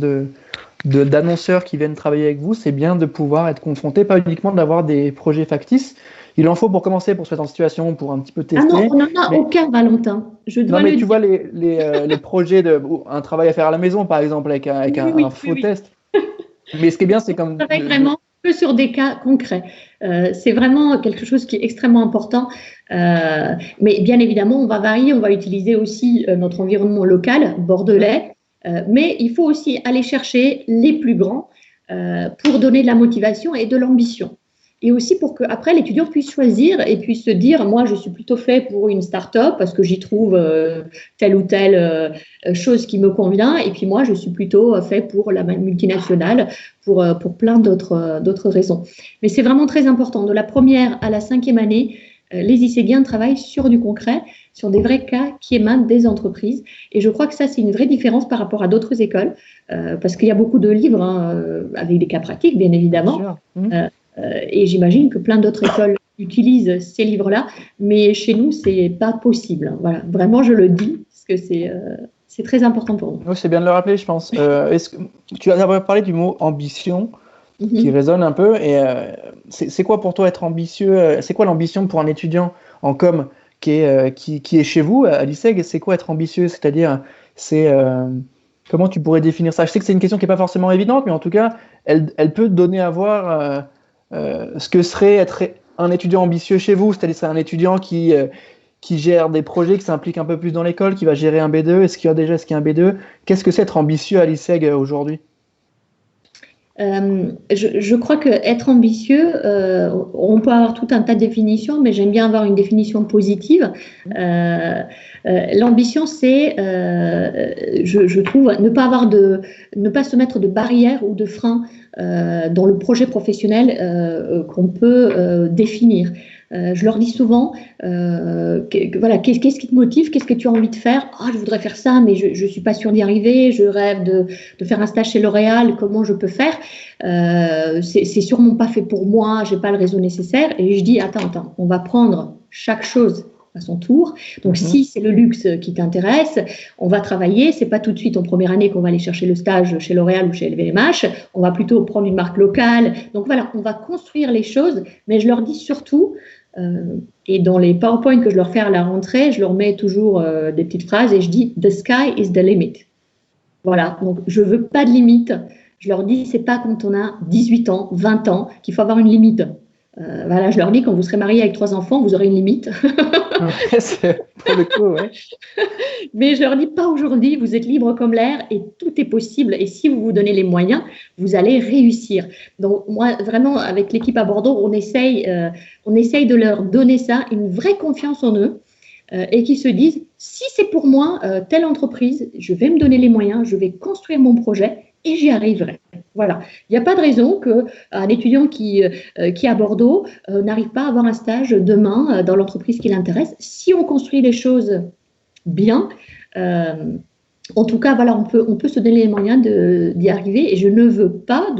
d'annonceurs qui viennent travailler avec vous. C'est bien de pouvoir être confronté, pas uniquement d'avoir des projets factices. Il en faut pour commencer, pour se mettre en situation, pour un petit peu tester. Ah non, on n'en a aucun, Valentin. Je dois tu vois les projets un travail à faire à la maison, par exemple, avec un faux test. Mais ce qui est bien, c'est comme... On travaille vraiment que sur des cas concrets. C'est vraiment quelque chose qui est extrêmement important. Mais bien évidemment, on va varier. On va utiliser aussi notre environnement local, bordelais. Mais il faut aussi aller chercher les plus grands pour donner de la motivation et de l'ambition. Et aussi pour qu'après, l'étudiant puisse choisir et puisse se dire, moi, je suis plutôt fait pour une start-up parce que j'y trouve telle ou telle chose qui me convient. Et puis moi, je suis plutôt fait pour la multinationale pour plein d'autres raisons. Mais c'est vraiment très important. De la première à la 5e année, les ICGiens travaillent sur du concret, sur des vrais cas qui émanent des entreprises. Et je crois que ça, c'est une vraie différence par rapport à d'autres écoles parce qu'il y a beaucoup de livres avec des cas pratiques, bien évidemment. Et j'imagine que plein d'autres écoles utilisent ces livres-là, mais chez nous, c'est pas possible. Voilà, vraiment, je le dis, parce que c'est très important pour nous. Oui, c'est bien de le rappeler, je pense. Tu as parlé du mot ambition, qui résonne un peu. Et c'est quoi pour toi être ambitieux? C'est quoi l'ambition pour un étudiant en com qui est chez vous, à l'ISEG? C'est quoi être ambitieux? C'est-à-dire, comment tu pourrais définir ça? Je sais que c'est une question qui n'est pas forcément évidente, mais en tout cas, elle peut donner à voir ce que serait être un étudiant ambitieux chez vous, c'est-à-dire c'est un étudiant qui gère des projets, qui s'implique un peu plus dans l'école, qui va gérer un B2. Est-ce qu'il y a un B2? Qu'est-ce que c'est être ambitieux à l'ISEG aujourd'hui? Je crois que être ambitieux, on peut avoir tout un tas de définitions, mais j'aime bien avoir une définition positive. L'ambition, c'est, je trouve, ne pas se mettre de barrières ou de freins dans le projet professionnel qu'on peut définir. Je leur dis souvent, voilà, qu'est-ce qui te motive, qu'est-ce que tu as envie de faire? Ah, je voudrais faire ça, mais je suis pas sûre d'y arriver. Je rêve de faire un stage chez L'Oréal. Comment je peux faire? C'est sûrement pas fait pour moi. J'ai pas le réseau nécessaire. Et je dis, attends, on va prendre chaque chose à son tour. Donc, si c'est le luxe qui t'intéresse, on va travailler. C'est pas tout de suite en première année qu'on va aller chercher le stage chez L'Oréal ou chez LVMH. On va plutôt prendre une marque locale. Donc voilà, on va construire les choses. Mais je leur dis surtout, et dans les PowerPoint que je leur fais à la rentrée, je leur mets toujours des petites phrases et je dis « The sky is the limit ». Voilà, donc je veux pas de limite. Je leur dis, c'est pas quand on a 18 ans, 20 ans qu'il faut avoir une limite. Voilà, je leur dis, quand vous serez marié avec 3 enfants, vous aurez une limite. C'est pour le coup, ouais. Mais je leur dis, pas aujourd'hui, vous êtes libre comme l'air et tout est possible. Et si vous vous donnez les moyens, vous allez réussir. Donc, moi, vraiment, avec l'équipe à Bordeaux, on essaye de leur donner ça, une vraie confiance en eux et qu'ils se disent, si c'est pour moi, telle entreprise, je vais me donner les moyens, je vais construire mon projet et j'y arriverai. Voilà. Il n'y a pas de raison qu'un étudiant qui est à Bordeaux n'arrive pas à avoir un stage demain dans l'entreprise qui l'intéresse. Si on construit les choses bien, en tout cas, voilà, on peut se donner les moyens d'y arriver et je ne veux pas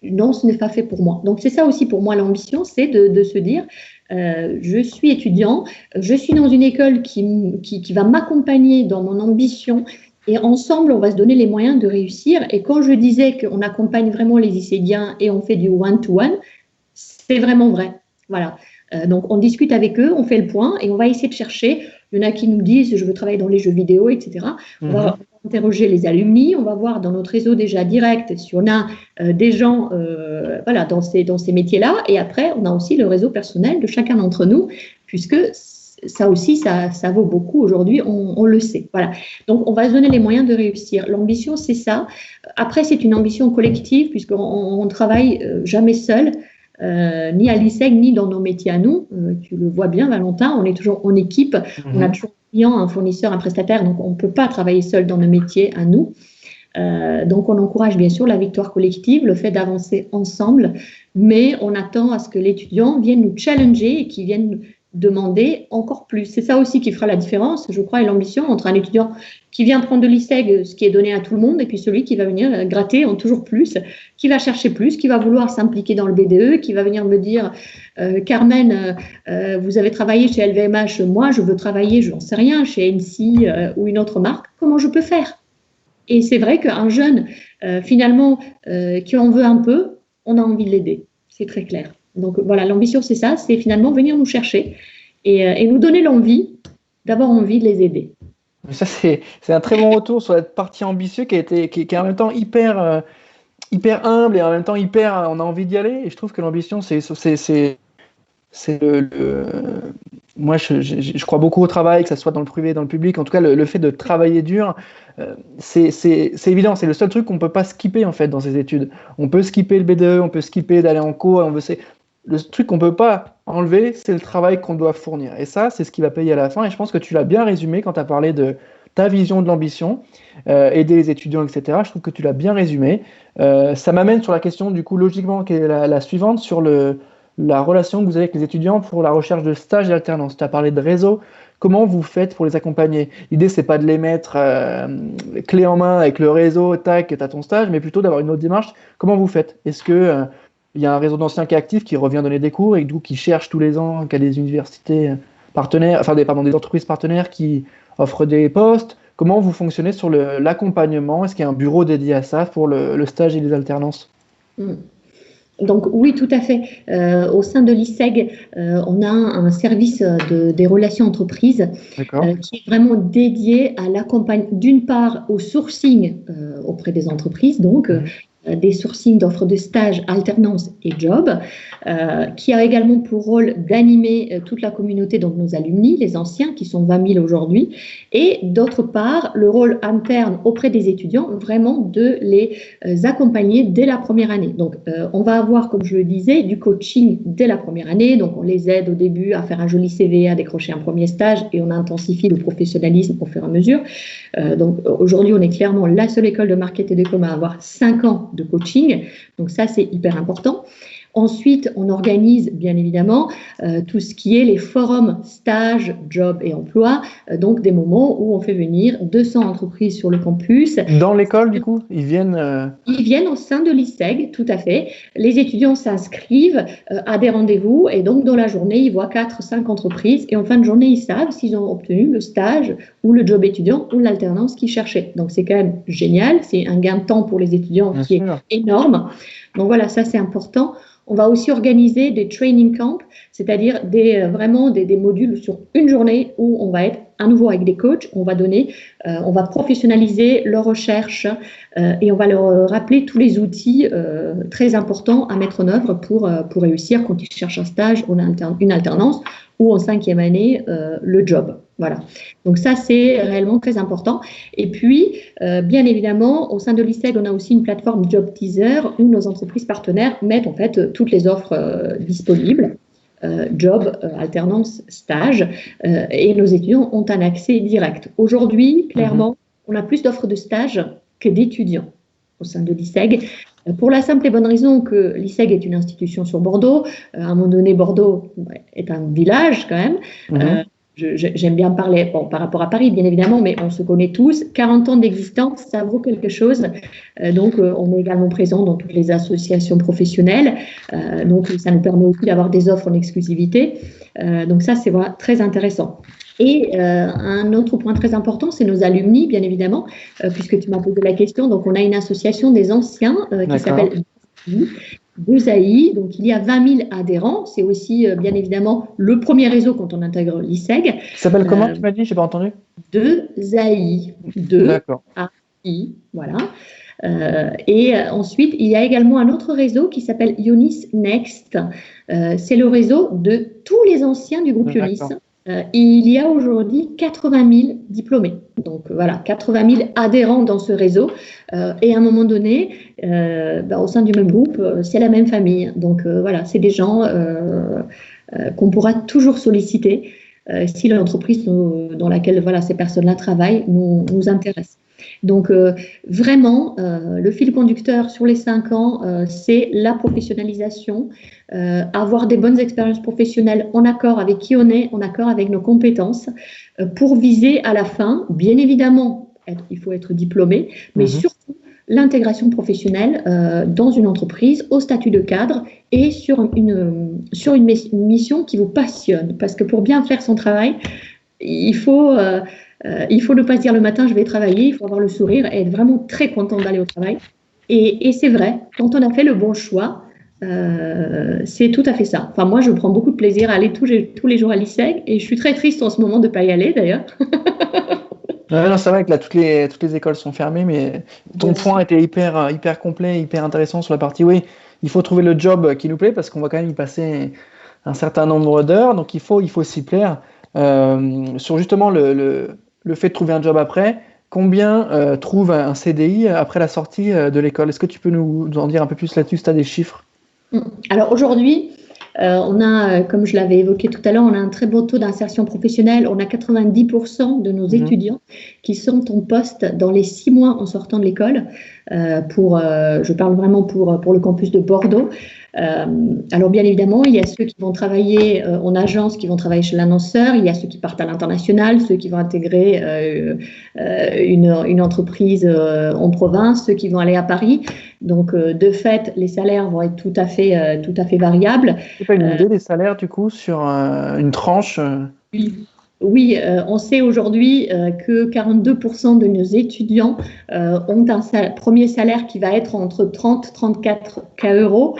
non, ce n'est pas fait pour moi. Donc, c'est ça aussi pour moi l'ambition, c'est de se dire, je suis étudiant, je suis dans une école qui va m'accompagner dans mon ambition Et ensemble, on va se donner les moyens de réussir. Et quand je disais qu'on accompagne vraiment les lycéens et on fait du one-to-one, c'est vraiment vrai. Voilà. Donc, on discute avec eux, on fait le point et on va essayer de chercher. Il y en a qui nous disent « je veux travailler dans les jeux vidéo, etc. » On va interroger les alumni, on va voir dans notre réseau déjà direct si on a des gens voilà, dans ces métiers-là. Et après, on a aussi le réseau personnel de chacun d'entre nous, puisque ça aussi, ça vaut beaucoup aujourd'hui, on le sait. Voilà. Donc, on va se donner les moyens de réussir. L'ambition, c'est ça. Après, c'est une ambition collective, puisqu'on ne travaille jamais seul. Ni à l'ISEG, ni dans nos métiers à nous. Tu le vois bien, Valentin, on est toujours en équipe, on a toujours un client, un fournisseur, un prestataire, donc on ne peut pas travailler seul dans nos métiers à nous. Donc on encourage bien sûr la victoire collective, le fait d'avancer ensemble, mais on attend à ce que l'étudiant vienne nous challenger et qu'il vienne demander encore plus. C'est ça aussi qui fera la différence, je crois, et l'ambition entre un étudiant qui vient prendre de l'ISEG, ce qui est donné à tout le monde, et puis celui qui va venir gratter en toujours plus, qui va chercher plus, qui va vouloir s'impliquer dans le BDE, qui va venir me dire Carmen, vous avez travaillé chez LVMH, moi je veux travailler, je n'en sais rien, chez NC ou une autre marque, comment je peux faire? Et c'est vrai qu'un jeune, finalement, qui en veut un peu, on a envie de l'aider, c'est très clair. Donc voilà, l'ambition c'est ça, c'est finalement venir nous chercher et nous donner l'envie, d'avoir envie de les aider. Ça, c'est un très bon retour sur la partie ambitieuse qui est en même temps hyper humble et en même temps on a envie d'y aller. Et je trouve que l'ambition, moi, je crois beaucoup au travail, que ce soit dans le privé, dans le public. En tout cas, le fait de travailler dur, c'est évident. C'est le seul truc qu'on ne peut pas skipper en fait dans ces études. On peut skipper le BDE, on peut skipper d'aller en cours. Le truc qu'on ne peut pas enlever, c'est le travail qu'on doit fournir. Et ça, c'est ce qui va payer à la fin. Et je pense que tu l'as bien résumé quand tu as parlé de ta vision de l'ambition, aider les étudiants, etc. Je trouve que tu l'as bien résumé. Ça m'amène sur la question, du coup, logiquement, qui est la suivante, sur la relation que vous avez avec les étudiants pour la recherche de stage et d'alternance. Tu as parlé de réseau. Comment vous faites pour les accompagner? L'idée, c'est pas de les mettre clé en main avec le réseau, tac, tu as ton stage, mais plutôt d'avoir une autre démarche. Comment vous faites? Est-ce que il y a un réseau d'anciens qui est actif, qui revient donner des cours et qui cherche tous les ans, qui a des universités partenaires, enfin des entreprises partenaires qui offrent des postes? Comment vous fonctionnez sur l'accompagnement? Est-ce qu'il y a un bureau dédié à ça pour le stage et les alternances? Donc oui, tout à fait. Au sein de l'ISEG, on a un service des relations entreprises qui est vraiment dédié à l'accompagnement, d'une part au sourcing auprès des entreprises, donc des sourcings d'offres de stage, alternance et job, qui a également pour rôle d'animer toute la communauté, donc nos alumni, les anciens, qui sont 20 000 aujourd'hui, et d'autre part, le rôle interne auprès des étudiants, vraiment de les accompagner dès la première année. Donc, on va avoir, comme je le disais, du coaching dès la première année, donc on les aide au début à faire un joli CV, à décrocher un premier stage, et on intensifie le professionnalisme au fur et à mesure. Donc, aujourd'hui, on est clairement la seule école de marketing et de com à avoir 5 ans de coaching, donc ça c'est hyper important. Ensuite, on organise bien évidemment tout ce qui est les forums stages, job et emploi, donc des moments où on fait venir 200 entreprises sur le campus. Dans l'école, du coup, ils viennent Ils viennent au sein de l'ISEG, tout à fait. Les étudiants s'inscrivent à des rendez-vous et donc dans la journée, ils voient 4-5 entreprises et en fin de journée, ils savent s'ils ont obtenu le stage ou le job étudiant ou l'alternance qu'ils cherchaient. Donc c'est quand même génial, c'est un gain de temps pour les étudiants qui est énorme. Donc voilà, ça c'est important. On va aussi organiser des training camps, c'est-à-dire vraiment des modules sur une journée où on va être à nouveau avec des coachs, on va professionnaliser leur recherche et on va leur rappeler tous les outils très importants à mettre en œuvre pour réussir quand ils cherchent un stage ou une alternance ou en 5e année le job. Voilà. Donc ça, c'est réellement très important. Et puis, bien évidemment, au sein de l'ISEG, on a aussi une plateforme Job Teaser où nos entreprises partenaires mettent en fait toutes les offres disponibles, job, alternance, stage, et nos étudiants ont un accès direct. Aujourd'hui, clairement, on a plus d'offres de stage que d'étudiants au sein de l'ISEG. Pour la simple et bonne raison que l'ISEG est une institution sur Bordeaux. À un moment donné, Bordeaux est un village quand même. J'aime bien parler par rapport à Paris, bien évidemment, mais on se connaît tous. 40 ans d'existence, ça vaut quelque chose. Donc, on est également présent dans toutes les associations professionnelles. Donc, ça nous permet aussi d'avoir des offres en exclusivité. Donc, ça, c'est vraiment très intéressant. Et un autre point très important, c'est nos alumni, bien évidemment, puisque tu m'as posé la question. Donc, on a une association des anciens qui s'appelle BESAI. Donc, il y a 20 000 adhérents. C'est aussi, bien évidemment, le premier réseau quand on intègre l'ISEG. Ça s'appelle comment, tu m'as dit? Je n'ai pas entendu. BESAI. AI, voilà. Et ensuite, il y a également un autre réseau qui s'appelle Ionis Next. C'est le réseau de tous les anciens du groupe Ionis. Il y a aujourd'hui 80 000 diplômés. Donc voilà, 80 000 adhérents dans ce réseau. Et à un moment donné, au sein du même groupe, c'est la même famille. Donc voilà, c'est des gens qu'on pourra toujours solliciter si l'entreprise dans laquelle ces personnes-là travaillent nous intéresse. Donc vraiment, le fil conducteur sur les 5 ans, c'est la professionnalisation, avoir des bonnes expériences professionnelles en accord avec qui on est, en accord avec nos compétences, pour viser à la fin, bien évidemment, il faut être diplômé, mais surtout l'intégration professionnelle dans une entreprise au statut de cadre et sur une mission qui vous passionne. Parce que pour bien faire son travail, il faut ne pas se dire le matin je vais travailler, il faut avoir le sourire et être vraiment très content d'aller au travail. Et c'est vrai, quand on a fait le bon choix, c'est tout à fait ça. Enfin, moi, je prends beaucoup de plaisir à aller tous les jours à l'ISEG et je suis très triste en ce moment de ne pas y aller d'ailleurs. Non, c'est vrai que là, toutes les écoles sont fermées, mais ton point était hyper complet, hyper intéressant sur la partie, oui, il faut trouver le job qui nous plaît parce qu'on va quand même y passer un certain nombre d'heures, donc il faut s'y plaire. Sur justement le fait de trouver un job après, combien trouve un CDI après la sortie de l'école? Est-ce que tu peux nous en dire un peu plus là-dessus, si tu as des chiffres? Alors aujourd'hui, on a, comme je l'avais évoqué tout à l'heure, on a un très beau taux d'insertion professionnelle. On a 90% de nos étudiants qui sont en poste dans les 6 mois en sortant de l'école. Je parle vraiment pour le campus de Bordeaux. Alors bien évidemment, il y a ceux qui vont travailler en agence, qui vont travailler chez l'annonceur, il y a ceux qui partent à l'international, ceux qui vont intégrer une entreprise en province, ceux qui vont aller à Paris. Donc de fait, les salaires vont être tout à fait variables. Tu n'as pas une idée des salaires du coup sur une tranche Oui, on sait aujourd'hui que 42% de nos étudiants ont un premier salaire qui va être entre 30 et 34 €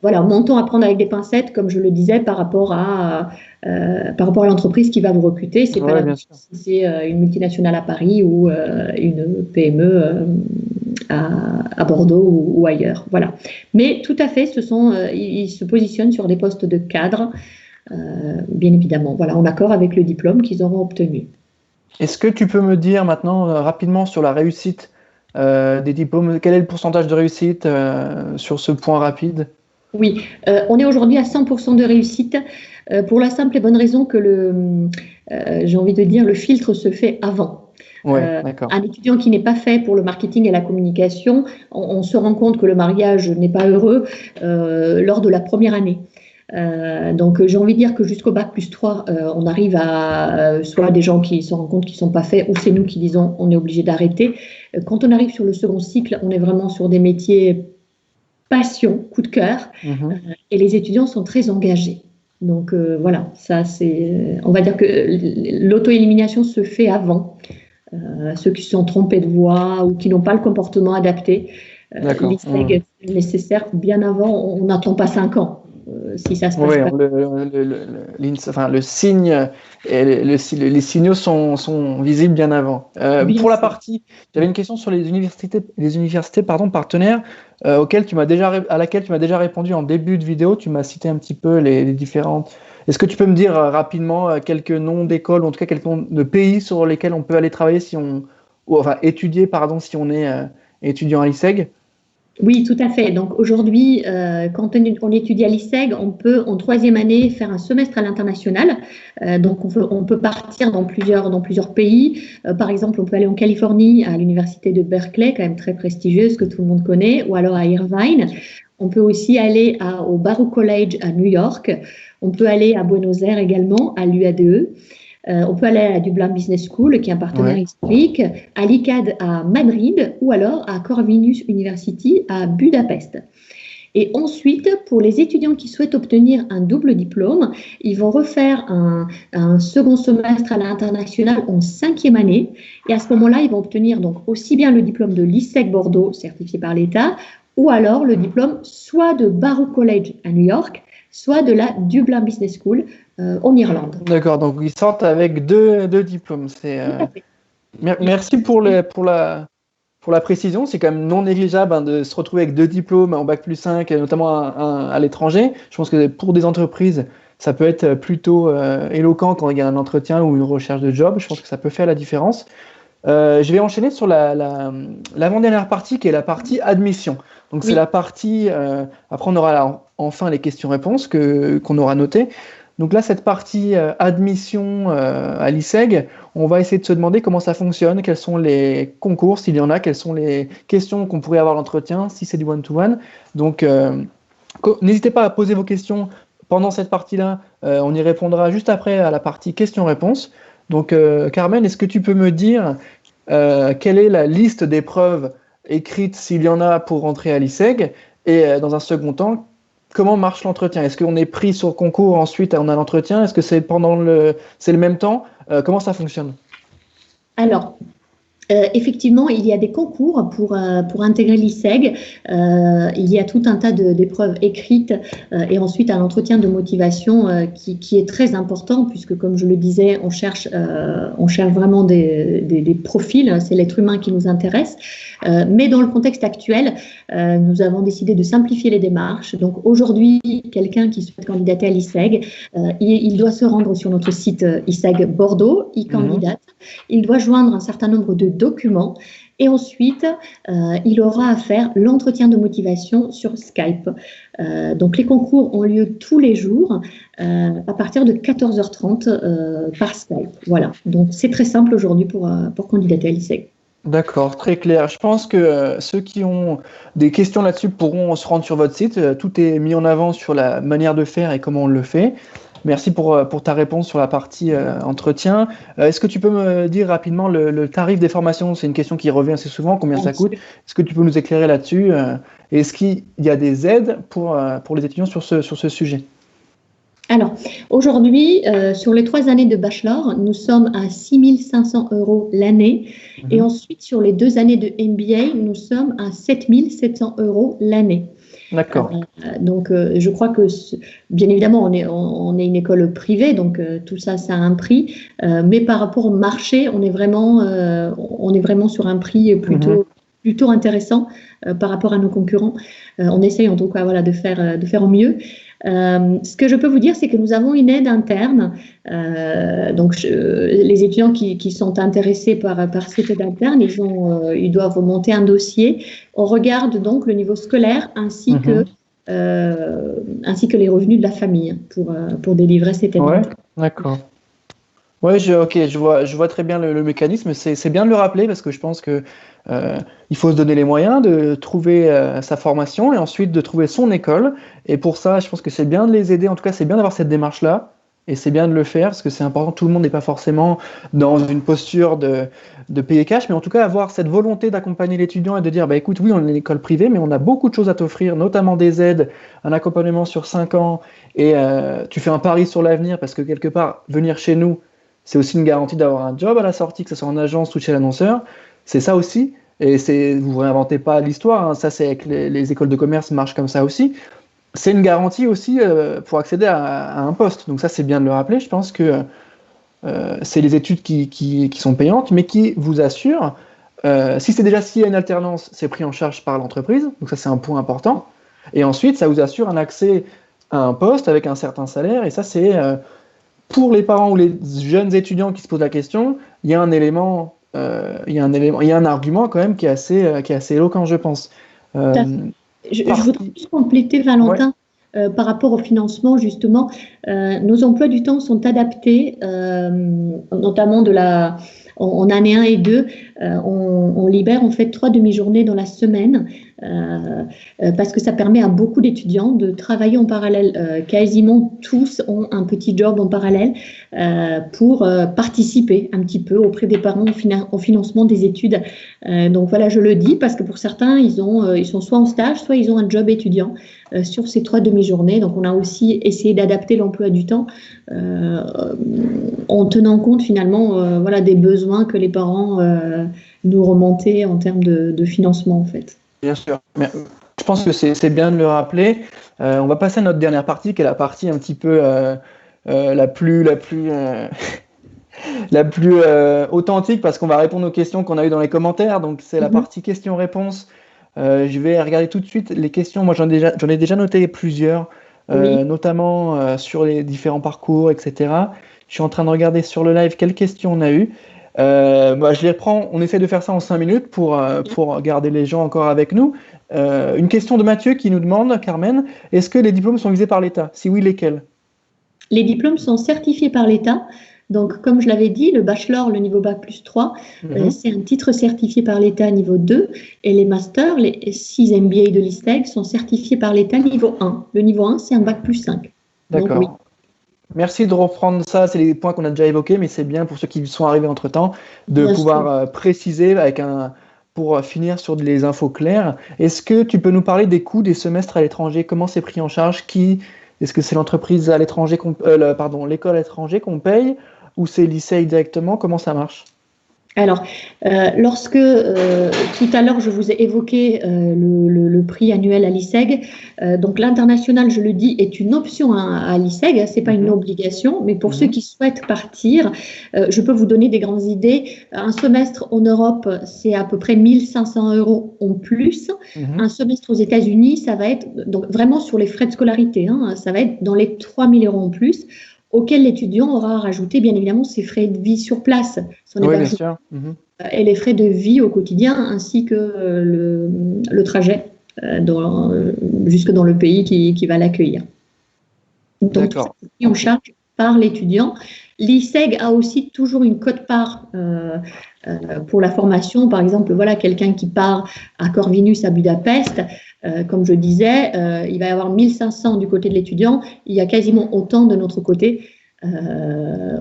voilà, montant à prendre avec des pincettes, comme je le disais, par rapport à l'entreprise qui va vous recruter. C'est pas la même chose si c'est une multinationale à Paris ou une PME à Bordeaux ou ailleurs. Voilà. Mais tout à fait, ils se positionnent sur des postes de cadre. Bien évidemment, voilà, en accord avec le diplôme qu'ils auront obtenu. Est-ce que tu peux me dire maintenant rapidement sur la réussite des diplômes, quel est le pourcentage de réussite sur ce point rapide? Oui, on est aujourd'hui à 100% de réussite pour la simple et bonne raison que j'ai envie de dire, le filtre se fait avant. Un étudiant qui n'est pas fait pour le marketing et la communication, on se rend compte que le mariage n'est pas heureux lors de la première année. Donc j'ai envie de dire que jusqu'au bac plus 3, on arrive à soit des gens qui se rendent compte qu'ils ne sont pas faits, ou c'est nous qui disons on est obligé d'arrêter. Quand on arrive sur le second cycle, on est vraiment sur des métiers passion, coup de cœur, et les étudiants sont très engagés. Donc voilà, ça c'est, on va dire que l'auto-élimination se fait avant. Ceux qui se sont trompés de voie ou qui n'ont pas le comportement adapté, l'ISEG est nécessaire bien avant, on n'attend pas 5 ans. Si ça se passe pas. Le signe, les signaux sont visibles bien avant. Pour la partie, j'avais une question sur les universités partenaires à laquelle tu m'as déjà répondu en début de vidéo. Tu m'as cité un petit peu les différentes. Est-ce que tu peux me dire rapidement quelques noms d'écoles, ou en tout cas quelques noms de pays sur lesquels on peut aller travailler étudier si on est étudiant à l'ISEG? Oui, tout à fait. Donc aujourd'hui, quand on étudie à l'ISEG, on peut en 3e année faire un semestre à l'international. Donc on peut partir dans plusieurs pays. Par exemple, on peut aller en Californie, à l'université de Berkeley, quand même très prestigieuse, que tout le monde connaît, ou alors à Irvine. On peut aussi aller au Baruch College à New York. On peut aller à Buenos Aires également, à l'UADE. On peut aller à la Dublin Business School, qui est un partenaire historique, à l'ICAD à Madrid, ou alors à Corvinus University à Budapest. Et ensuite, pour les étudiants qui souhaitent obtenir un double diplôme, ils vont refaire un second semestre à l'international en 5e année. Et à ce moment-là, ils vont obtenir donc aussi bien le diplôme de l'ISEG Bordeaux, certifié par l'État, ou alors le diplôme soit de Barrow College à New York, soit de la Dublin Business School en Irlande. D'accord, donc ils sortent avec deux diplômes. Merci pour la précision. C'est quand même non négligeable de se retrouver avec 2 diplômes en bac+5, notamment à l'étranger. Je pense que pour des entreprises, ça peut être plutôt éloquent quand il y a un entretien ou une recherche de job. Je pense que ça peut faire la différence. Je vais enchaîner sur l'avant-dernière partie qui est la partie admission. Donc c'est la partie, après on aura enfin les questions-réponses qu'on aura notées. Donc là, cette partie admission à l'ISEG, on va essayer de se demander comment ça fonctionne, quels sont les concours, s'il y en a, quelles sont les questions qu'on pourrait avoir à l'entretien, si c'est du one-to-one. Donc n'hésitez pas à poser vos questions pendant cette partie-là. On y répondra juste après à la partie questions-réponses. Donc Carmen, est-ce que tu peux me dire quelle est la liste d'épreuves écrites, s'il y en a, pour rentrer à l'ISEG? Et dans un second temps, comment marche l'entretien? Est-ce qu'on est pris sur concours, ensuite on a l'entretien? Est-ce que c'est c'est le même temps? Comment ça fonctionne? Alors, effectivement, il y a des concours pour intégrer l'ISEG. Il y a tout un tas d'épreuves écrites et ensuite un entretien de motivation qui est très important puisque, comme je le disais, on cherche vraiment des profils. C'est l'être humain qui nous intéresse. Mais dans le contexte actuel, nous avons décidé de simplifier les démarches. Donc aujourd'hui, quelqu'un qui souhaite candidater à l'ISEG, il doit se rendre sur notre site ISEG Bordeaux, il candidate. Il doit joindre un certain nombre de documents et ensuite, il aura à faire l'entretien de motivation sur Skype. Donc les concours ont lieu tous les jours à partir de 14h30 par Skype. Voilà, donc c'est très simple aujourd'hui pour candidater à l'ISEG. D'accord, très clair. Je pense que ceux qui ont des questions là-dessus pourront se rendre sur votre site. Tout est mis en avant sur la manière de faire et comment on le fait. Merci pour ta réponse sur la partie entretien. Est-ce que tu peux me dire rapidement le tarif des formations? C'est une question qui revient assez souvent. Combien ça coûte? Est-ce que tu peux nous éclairer là-dessus? Et est-ce qu'il y a des aides pour les étudiants sur ce sujet? Alors, aujourd'hui, sur les 3 années de bachelor, nous sommes à 6 500 € l'année. Et ensuite, sur les 2 années de MBA, nous sommes à 7 700 € l'année. D'accord. Donc, je crois que, bien évidemment, on est une école privée, donc tout ça, ça a un prix. Mais par rapport au marché, on est vraiment sur un prix plutôt intéressant par rapport à nos concurrents. On essaye en tout cas de faire au mieux. Ce que je peux vous dire, c'est que nous avons une aide interne. Donc, les étudiants qui sont intéressés par cette aide interne, ils doivent monter un dossier. On regarde donc le niveau scolaire ainsi que les revenus de la famille pour délivrer cette aide. Ouais, d'accord. Ouais, je vois très bien le mécanisme. C'est bien de le rappeler parce que je pense que il faut se donner les moyens de trouver sa formation et ensuite de trouver son école. Et pour ça, je pense que c'est bien de les aider. En tout cas, c'est bien d'avoir cette démarche-là et c'est bien de le faire parce que c'est important. Tout le monde n'est pas forcément dans une posture de payer cash, mais en tout cas avoir cette volonté d'accompagner l'étudiant et de dire, bah écoute, oui, on est une école privée, mais on a beaucoup de choses à t'offrir, notamment des aides, un accompagnement sur 5 ans et tu fais un pari sur l'avenir parce que quelque part, venir chez nous, c'est aussi une garantie d'avoir un job à la sortie, que ce soit en agence ou chez l'annonceur. C'est ça aussi. Et vous ne réinventez pas l'histoire. Hein. Ça, c'est avec les écoles de commerce marchent comme ça aussi. C'est une garantie aussi pour accéder à un poste. Donc ça, c'est bien de le rappeler. Je pense que c'est les études qui sont payantes, mais qui vous assurent. S'il y a une alternance, c'est pris en charge par l'entreprise. Donc ça, c'est un point important. Et ensuite, ça vous assure un accès à un poste avec un certain salaire. Et ça, c'est... pour les parents ou les jeunes étudiants qui se posent la question, il y a un argument quand même qui est assez éloquent, je pense. Je voudrais juste compléter, Valentin, par rapport au financement, justement. Nos emplois du temps sont adaptés, notamment en année 1 et 2. On libère en fait 3 demi-journées dans la semaine parce que ça permet à beaucoup d'étudiants de travailler en parallèle. Quasiment tous ont un petit job en parallèle pour participer un petit peu auprès des parents au financement des études. Donc voilà, je le dis parce que pour certains, ils sont soit en stage, soit ils ont un job étudiant sur ces 3 demi-journées. Donc on a aussi essayé d'adapter l'emploi du temps en tenant compte finalement voilà, des besoins que les parents nous remontaient en termes de financement en fait. Bien sûr. Mais je pense que c'est bien de le rappeler. On va passer à notre dernière partie, qui est la partie un petit peu la plus la plus authentique, parce qu'on va répondre aux questions qu'on a eues dans les commentaires. Donc c'est la partie questions-réponses. Je vais regarder tout de suite les questions. Moi, j'en ai déjà noté plusieurs, notamment sur les différents parcours, etc. Je suis en train de regarder sur le live quelles questions on a eues. Je les reprends. On essaie de faire ça en 5 minutes pour garder les gens encore avec nous. Une question de Mathieu qui nous demande, Carmen, est-ce que les diplômes sont visés par l'État? Si oui, lesquels? Les diplômes sont certifiés par l'État. Donc, comme je l'avais dit, le bachelor, le niveau Bac plus 3, c'est un titre certifié par l'État niveau 2. Et les masters, les 6 MBA de l'ISTEG, sont certifiés par l'État niveau 1. Le niveau 1, c'est un Bac plus 5. D'accord. Donc, oui. Merci de reprendre ça. C'est les points qu'on a déjà évoqués, mais c'est bien pour ceux qui sont arrivés entre-temps de pouvoir préciser pour finir sur les infos claires. Est-ce que tu peux nous parler des coûts des semestres à l'étranger? Comment c'est pris en charge? Est-ce que c'est l'entreprise à l'étranger, l'école à l'étranger qu'on paye, ou c'est l'ISEG directement? Comment ça marche? Alors, lorsque tout à l'heure je vous ai évoqué le prix annuel à l'ISEG, donc l'international, je le dis, est une option à l'ISEG, c'est pas une obligation, mais pour ceux qui souhaitent partir, je peux vous donner des grandes idées. Un semestre en Europe, c'est à peu près 1 500 € en plus. Un semestre aux États-Unis, ça va être donc vraiment sur les frais de scolarité, ça va être dans les 3 000 € en plus, auquel l'étudiant aura rajouté bien évidemment ses frais de vie sur place, son hébergement, et les frais de vie au quotidien, ainsi que le trajet jusque dans le pays qui va l'accueillir. Donc, c'est pris en charge par l'étudiant. L'ISEG a aussi toujours une quote-part pour la formation. Par exemple, voilà, quelqu'un qui part à Corvinus à Budapest, comme je disais, il va y avoir 1 500 du côté de l'étudiant, il y a quasiment autant de notre côté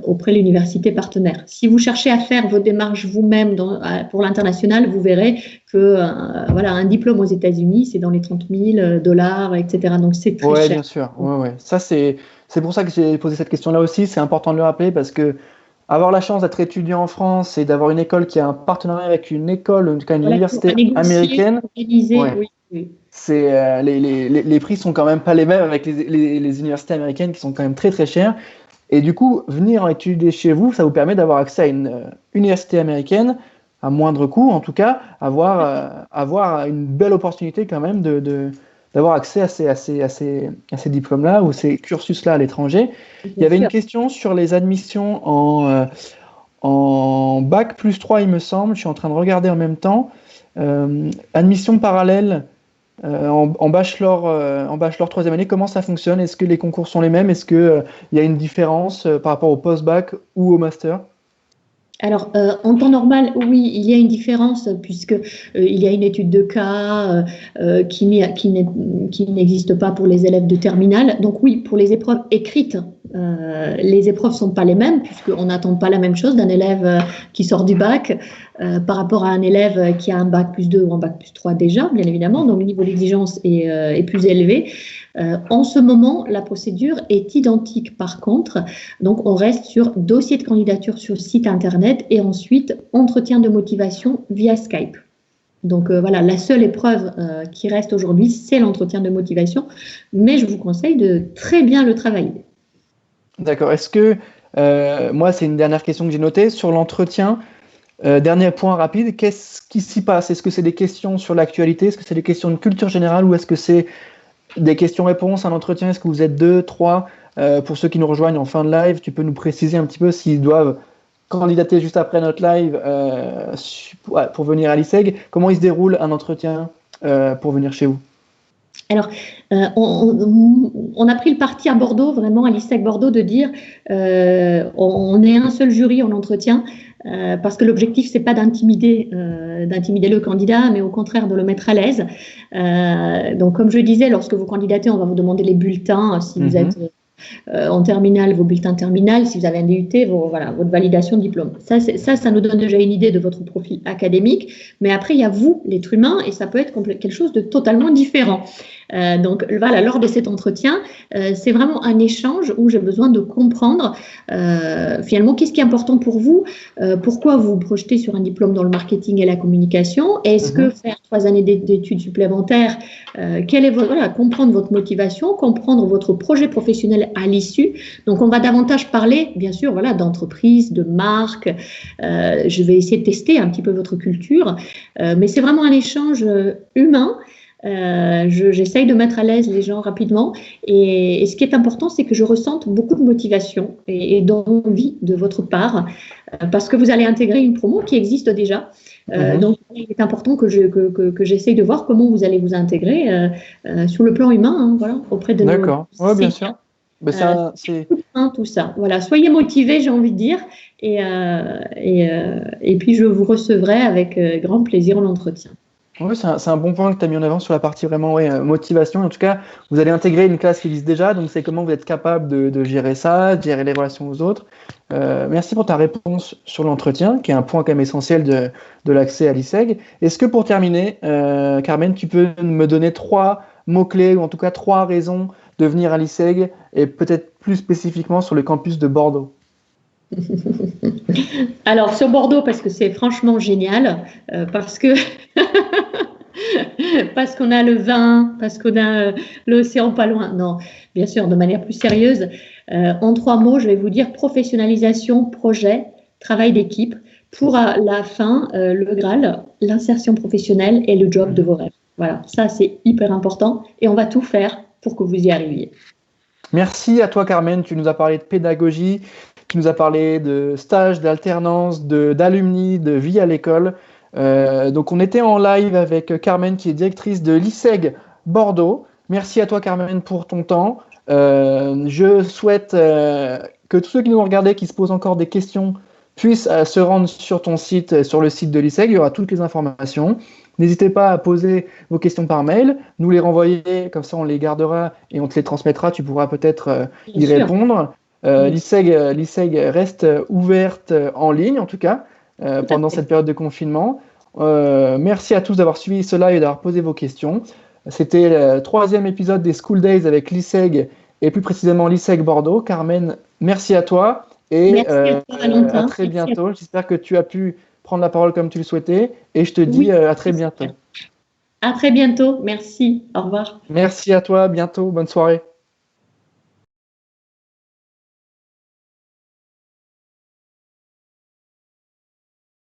auprès de l'université partenaire. Si vous cherchez à faire vos démarches vous-même pour l'international, vous verrez que voilà, un diplôme aux États-Unis, c'est dans les 30 000 $, etc. Donc c'est très cher. Oui, bien sûr. Ouais. Ça, c'est pour ça que j'ai posé cette question-là aussi. C'est important de le rappeler parce que avoir la chance d'être étudiant en France et d'avoir une école qui a un partenariat avec une école, en tout cas une université américaine, c'est les prix sont quand même pas les mêmes avec les universités américaines qui sont quand même très très chères. Et du coup, venir étudier chez vous, ça vous permet d'avoir accès à une université américaine à moindre coût, en tout cas, avoir une belle opportunité quand même d'avoir accès à ces diplômes-là ou ces cursus-là à l'étranger. Il y avait une question sur les admissions en Bac plus 3, il me semble. Je suis en train de regarder en même temps. Admission parallèle en bachelor 3e année, comment ça fonctionne? Est-ce que les concours sont les mêmes? Est-ce qu'il y a une différence par rapport au post-bac ou au master? Alors, en temps normal, oui, il y a une différence puisque il y a une étude de cas qui n'existe pas pour les élèves de terminale. Donc oui, pour les épreuves écrites, les épreuves sont pas les mêmes puisqu'on n'attend pas la même chose d'un élève qui sort du bac par rapport à un élève qui a un bac plus 2 ou un bac plus 3 déjà, bien évidemment. Donc le niveau d'exigence est plus élevé. En ce moment, la procédure est identique par contre. Donc, on reste sur dossier de candidature sur site internet et ensuite entretien de motivation via Skype. Donc, voilà, la seule épreuve qui reste aujourd'hui, c'est l'entretien de motivation. Mais je vous conseille de très bien le travailler. D'accord. Est-ce que, moi, c'est une dernière question que j'ai notée sur l'entretien. Dernier point rapide, qu'est-ce qui s'y passe? Est-ce que c'est des questions sur l'actualité? Est-ce que c'est des questions de culture générale ou est-ce que c'est des questions-réponses, un entretien? Est-ce que vous êtes 2, 3? Pour ceux qui nous rejoignent en fin de live, tu peux nous préciser un petit peu s'ils doivent candidater juste après notre live pour venir à l'ISEG. Comment il se déroule un entretien pour venir chez vous? Alors, on a pris le parti à Bordeaux, vraiment à l'ISEG Bordeaux, de dire on est un seul jury en entretien, parce que l'objectif, c'est pas d'intimider le candidat, mais au contraire de le mettre à l'aise. Donc, comme je disais, lorsque vous candidatez, on va vous demander les bulletins, si vous êtes en terminale, vos bulletins terminales, si vous avez un DUT, votre validation de diplôme. Ça nous donne déjà une idée de votre profil académique, mais après, il y a vous, l'être humain, et ça peut être quelque chose de totalement différent. Donc voilà, lors de cet entretien, c'est vraiment un échange où j'ai besoin de comprendre finalement qu'est-ce qui est important pour vous, pourquoi vous vous projetez sur un diplôme dans le marketing et la communication, est-ce que faire 3 années d'études supplémentaires, comprendre votre motivation, comprendre votre projet professionnel à l'issue. Donc on va davantage parler, bien sûr, d'entreprise, de marque. Je vais essayer de tester un petit peu votre culture, mais c'est vraiment un échange humain. J'essaye de mettre à l'aise les gens rapidement, et ce qui est important, c'est que je ressente beaucoup de motivation et d'envie de votre part, parce que vous allez intégrer une promo qui existe déjà. Donc il est important que j'essaye de voir comment vous allez vous intégrer sur le plan humain, auprès de D'accord, oui, bien sûr. Tout ça. Voilà, soyez motivés, j'ai envie de dire, et puis je vous recevrai avec grand plaisir en entretien. Oui, c'est un bon point que tu as mis en avant sur la partie vraiment motivation. En tout cas, vous allez intégrer une classe qui existe déjà, donc c'est comment vous êtes capable de gérer ça, de gérer les relations aux autres. Merci pour ta réponse sur l'entretien, qui est un point quand même essentiel de l'accès à l'ISEG. Est-ce que pour terminer, Carmen, tu peux me donner 3 mots-clés, ou en tout cas 3 raisons de venir à l'ISEG, et peut-être plus spécifiquement sur le campus de Bordeaux? Alors, sur Bordeaux, parce que c'est franchement génial, parce qu'on a le vin, parce qu'on a l'océan pas loin. Non, bien sûr, de manière plus sérieuse. En 3 mots, je vais vous dire professionnalisation, projet, travail d'équipe. Pour à la fin, le Graal, l'insertion professionnelle et le job de vos rêves. Voilà, ça c'est hyper important, et on va tout faire pour que vous y arriviez. Merci à toi, Carmen. Tu nous as parlé de pédagogie, tu nous as parlé de stage, d'alternance, d'alumni, de vie à l'école. Donc on était en live avec Carmen, qui est directrice de l'ISEG Bordeaux. Merci à toi, Carmen, pour ton temps. Je souhaite que tous ceux qui nous ont regardés, qui se posent encore des questions, puissent se rendre sur ton site, sur le site de l'ISEG. Il y aura toutes les informations. N'hésitez pas à poser vos questions par mail, nous les renvoyer, comme ça on les gardera et on te les transmettra. Tu pourras peut-être y répondre. L'ISEG reste ouverte en ligne, en tout cas, pendant cette période de confinement. Merci à tous d'avoir suivi ce live et d'avoir posé vos questions. C'était le 3e épisode des School Days avec l'ISEG, et plus précisément l'ISEG Bordeaux. Carmen, merci à toi, et à très bientôt. J'espère que tu as pu prendre la parole comme tu le souhaitais, et je te dis à très bientôt. À très bientôt, merci, au revoir. Merci à toi, à bientôt, bonne soirée.